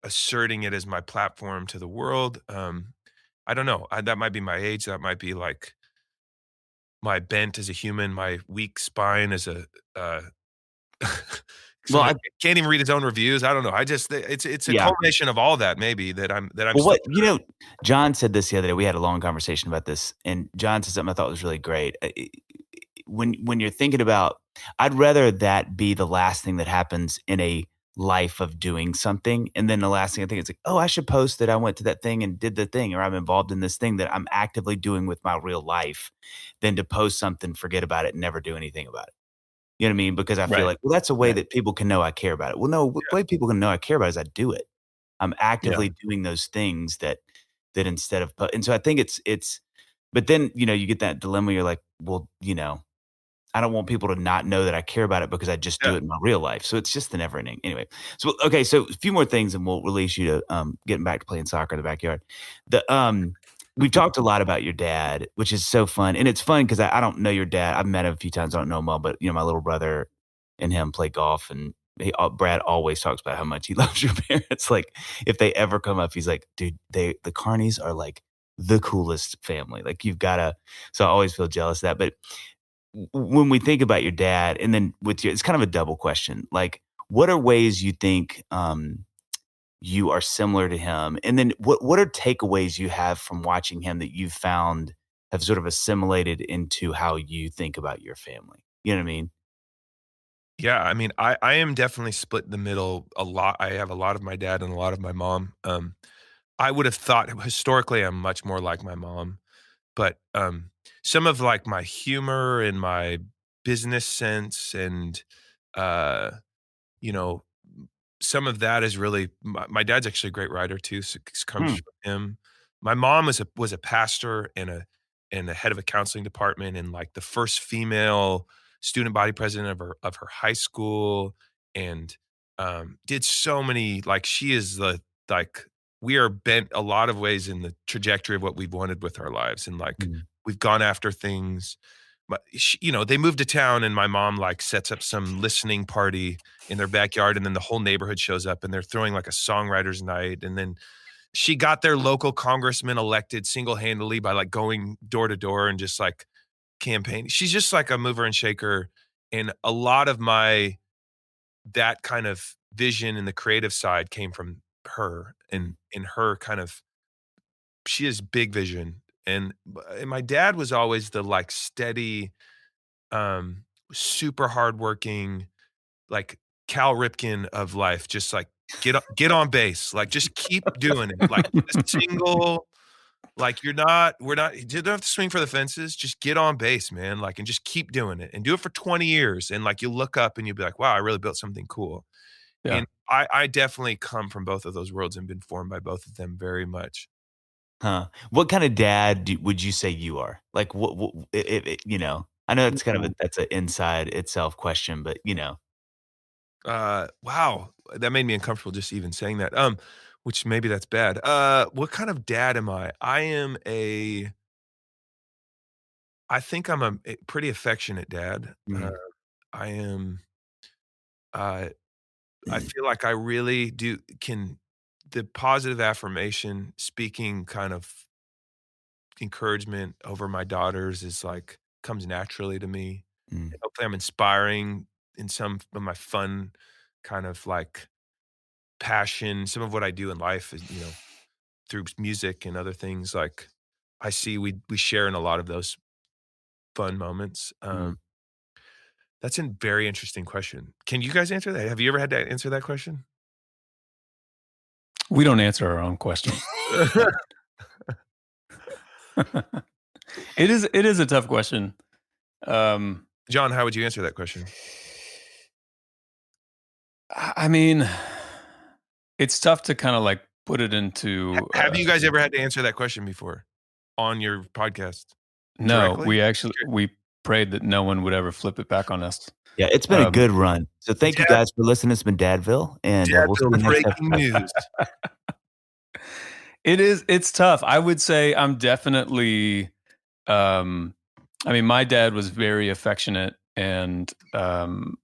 asserting it as my platform to the world. I don't know. That might be my age. That might be like my bent as a human, my weak spine as a someone Well, can't even read his own reviews. I don't know. It's a culmination of all that maybe that I'm well, Jon said this the other day. We had a long conversation about this, and Jon said something I thought was really great. When you're thinking about, I'd rather that be the last thing that happens in a life of doing something, and then the last thing I think is like, oh, I should post that I went to that thing and did the thing, or I'm involved in this thing that I'm actively doing with my real life, than to post something, forget about it, and never do anything about it. You know what I mean? Because I feel like, well, that's a way that people can know I care about it. Well, no, the way people can know I care about it is I do it. I'm actively doing those things that instead of, and so I think it's, but then, you get that dilemma. You're like, well, I don't want people to not know that I care about it because I just do it in my real life. So it's just the never ending. Anyway, so, okay. So a few more things and we'll release you to getting back to playing soccer in the backyard. We've talked a lot about your dad, which is so fun. And it's fun because I don't know your dad. I've met him a few times. I don't know him well, but my little brother and him play golf, and Brad always talks about how much he loves your parents. Like if they ever come up, he's like, dude, the Kearneys are like the coolest family. Like you've got to, so I always feel jealous of that. But when we think about your dad, and then with it's kind of a double question. Like, what are ways you think you are similar to him? And then what are takeaways you have from watching him that you've found have sort of assimilated into how you think about your family? You know what I mean? Yeah, I mean, I am definitely split in the middle a lot. I have a lot of my dad and a lot of my mom. I would have thought historically I'm much more like my mom, but some of like my humor and my business sense and uh, you know, some of that is really my dad's actually a great writer too, so it comes from him. My mom was a pastor and a head of a counseling department and like the first female student body president of her high school, and did so many like she is the like we are bent a lot of ways in the trajectory of what we've wanted with our lives, and like we've gone after things. But they moved to town, and my mom like sets up some listening party in their backyard, and then the whole neighborhood shows up and they're throwing like a songwriters night, and then she got their local congressman elected single-handedly by like going door to door and just like campaigning. She's just like a mover and shaker, and a lot of my that kind of vision and the creative side came from her, and in her kind of she has big vision, and my dad was always the like steady super hardworking, like Cal Ripken of life, just like get on base, like just keep doing it. Like the single, like you don't have to swing for the fences, just get on base, man. Like and just keep doing it and do it for 20 years. And like you'll look up and you'll be like, wow, I really built something cool. Yeah. And I definitely come from both of those worlds and been formed by both of them very much. Huh. What kind of dad would you say you are? Like what I know it's kind of that's an inside itself question, but Wow, that made me uncomfortable just even saying that. Which maybe that's bad. What kind of dad am I? I think I'm a pretty affectionate dad. I am. Uh, I feel like I really do can the positive affirmation, speaking kind of encouragement over my daughters is like comes naturally to me. Mm. Hopefully, I'm inspiring in some of my fun kind of like passion. Some of what I do in life is, through music and other things, like I see we share in a lot of those fun moments. That's a very interesting question. Can you guys answer that? Have you ever had to answer that question? We don't answer our own questions. It is a tough question. Jon, how would you answer that question? I mean, it's tough to kind of like put it into. Have you guys ever had to answer that question before on your podcast? No, directly? we prayed that no one would ever flip it back on us. Yeah, it's been a good run. So thank you guys for listening. It's been Dadville, and we'll see you next breaking news. It's tough. I would say I'm definitely. I mean, my dad was very affectionate, and I'm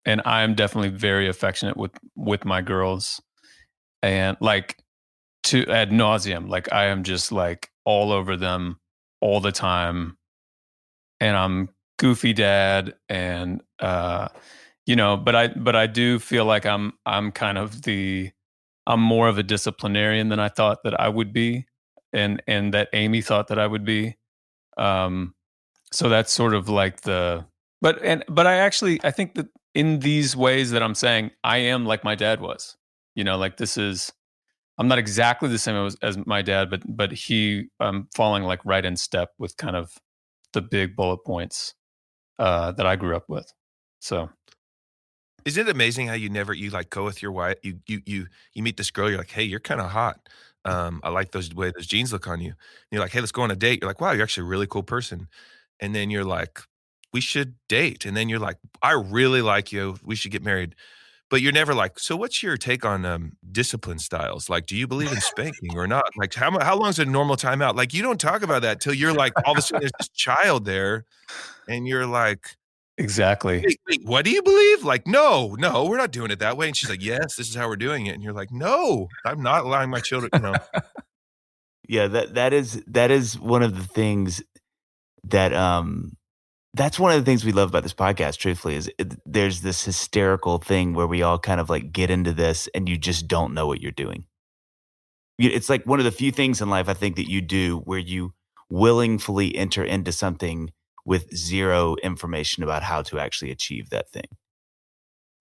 definitely very affectionate with my girls, and like to ad nauseum. Like I am just like all over them all the time, and I'm goofy dad, and but I do feel like I'm kind of I'm more of a disciplinarian than I thought that I would be, and that Amy thought that I would be. So that's sort of like but I think that in these ways that I'm saying, I am like my dad was, like I'm not exactly the same as my dad, but I'm falling like right in step with kind of the big bullet points that I grew up with. So. Isn't it amazing how you like go with your wife, you meet this girl, you're like, hey, you're kind of hot. I like the way those jeans look on you. And you're like, hey, let's go on a date. You're like, wow, you're actually a really cool person. And then you're like, we should date. And then you're like, I really like you. We should get married. But you're never like, so what's your take on discipline styles? Like, do you believe in spanking or not? Like, how long is a normal timeout? Like, you don't talk about that till you're like, all of a sudden there's this child there, and you're like, exactly. Wait, what do you believe? Like, no, we're not doing it that way. And she's like, yes, this is how we're doing it. And you're like, no, I'm not allowing my children, Yeah, that is one of the things that that's one of the things we love about this podcast, truthfully, is there's this hysterical thing where we all kind of like get into this and you just don't know what you're doing. It's like one of the few things in life I think that you do where you willingly enter into something with zero information about how to actually achieve that thing.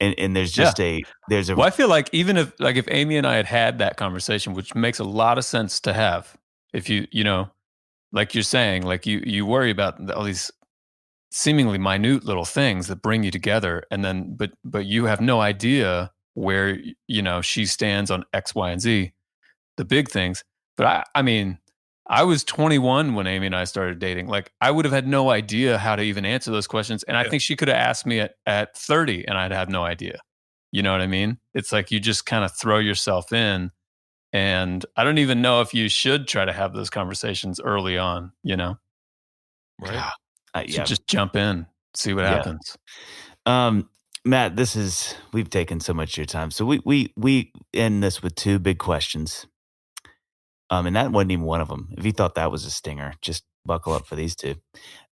And there's just well, I feel like even if Amy and I had that conversation, which makes a lot of sense to have, if like you're saying, like you worry about all these seemingly minute little things that bring you together, and then but you have no idea where she stands on X, Y, and Z, the big things. But I mean, I was 21 when Amy and I started dating. Like I would have had no idea how to even answer those questions. And I think she could have asked me at 30 and I'd have no idea. You know what I mean? It's like you just kind of throw yourself in, and I don't even know if you should try to have those conversations early on, Right. So just jump in, see what happens. Matt, we've taken so much of your time. So we end this with two big questions. And that wasn't even one of them. If you thought that was a stinger, just buckle up for these two.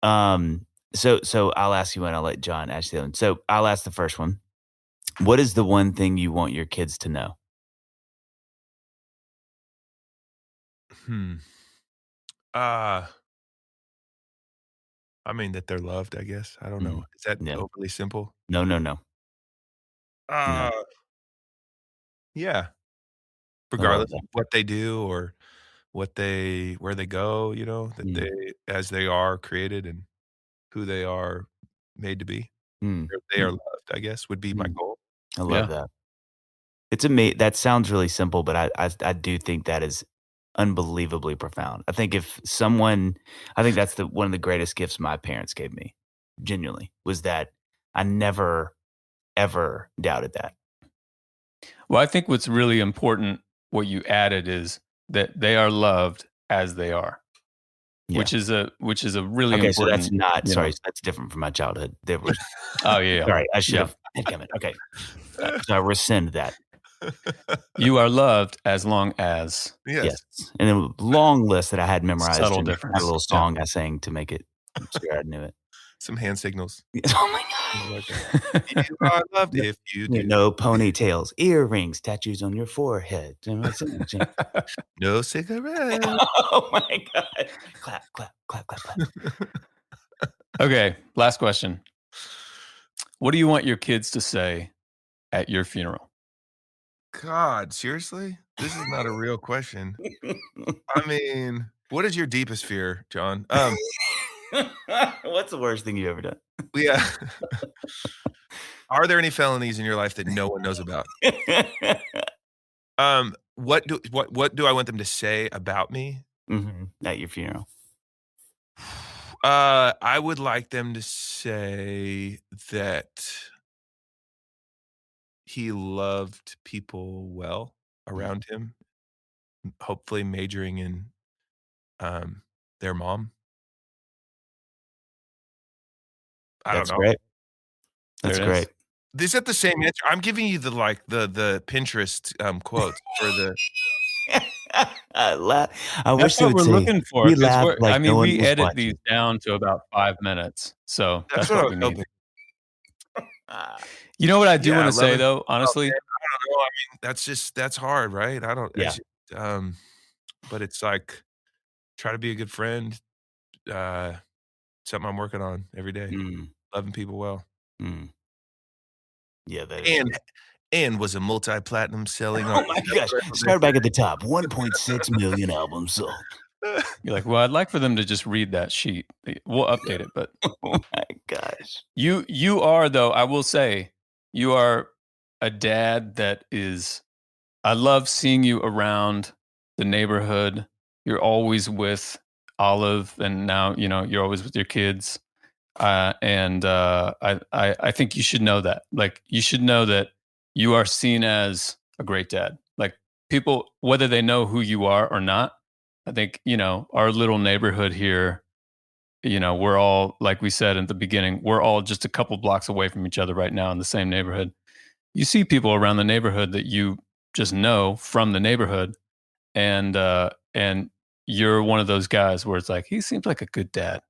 So I'll ask you one. I'll let Jon ask the other one. So I'll ask the first one. What is the one thing you want your kids to know? I mean, that they're loved, I guess. I don't know. Is that overly simple? No. Yeah. Regardless of what they do or where they go, that they, as they are created and who they are made to be, they are loved, I guess, would be my goal. I love that. It's amazing. That sounds really simple, but I do think that is unbelievably profound. I think that's one of the greatest gifts my parents gave me, genuinely, was that I never, ever doubted that. Well, I think what's really important, what you added, is that they are loved as they are, which is a really important. So that's not sorry. That's different from my childhood. There was. Sorry, I should have. Okay, so I rescind that. You are loved as long as yes. And a long list that I had memorized. Subtle difference. Had a little song I sang to make it sure I knew it. Some hand signals. Oh my God. You are loved if you do. No ponytails, earrings, tattoos on your forehead. No cigarette. Oh my God. Clap, clap, clap, clap, clap. Okay, last question. What do you want your kids to say at your funeral? God, seriously? This is not a real question. I mean, what is your deepest fear, John? What's the worst thing you've ever done? Yeah. Are there any felonies in your life that no one knows about? What do I want them to say about me? At your funeral? I would like them to say that he loved people well around him, hopefully majoring in their mom. I don't know. Great. That's great. Is that the same answer? I'm giving you the Pinterest quotes for the. I wish that's what we're looking for. We laughed like no one we was edit watching. these down to about 5 minutes, so that's what what we need. Hoping. You know what I do want to say though, honestly? I don't know. I mean, that's hard, right? I don't. Yeah. But it's like try to be a good friend. Something I'm working on every day. Loving people well. Yeah, and was a multi-platinum selling. Oh my gosh! Start back at the top. 1.6 million albums sold. You're like, well, I'd like for them to just read that sheet. We'll update it, but oh my gosh, you are though. I will say, you are a dad that is. I love seeing you around the neighborhood. You're always with Olive, and now you're always with your kids. And I think you should know that. Like, you should know that you are seen as a great dad. Like, people, whether they know who you are or not, I think, our little neighborhood here, we're all, like we said at the beginning, we're all just a couple blocks away from each other right now in the same neighborhood. You see people around the neighborhood that you just know from the neighborhood. And you're one of those guys where it's like, he seems like a good dad.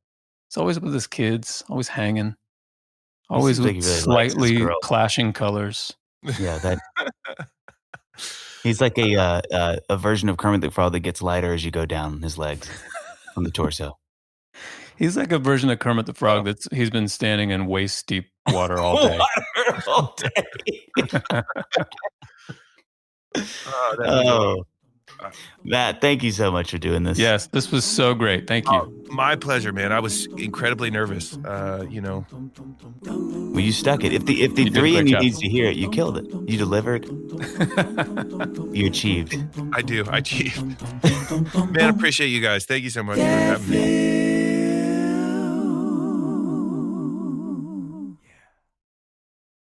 He's always with his kids, always hanging, always with slightly clashing colors. Yeah, that. He's like a version of Kermit the Frog that gets lighter as you go down his legs from the torso. He's like a version of Kermit the Frog he's been standing in waist deep water all day. Matt, thank you so much for doing this. Yes, this was so great. Thank you. My pleasure, man. I was incredibly nervous. Well, you stuck it. If the three in you needs to hear it, you killed it. You delivered. You achieved. I do. I achieved. Man, I appreciate you guys. Thank you so much for having me.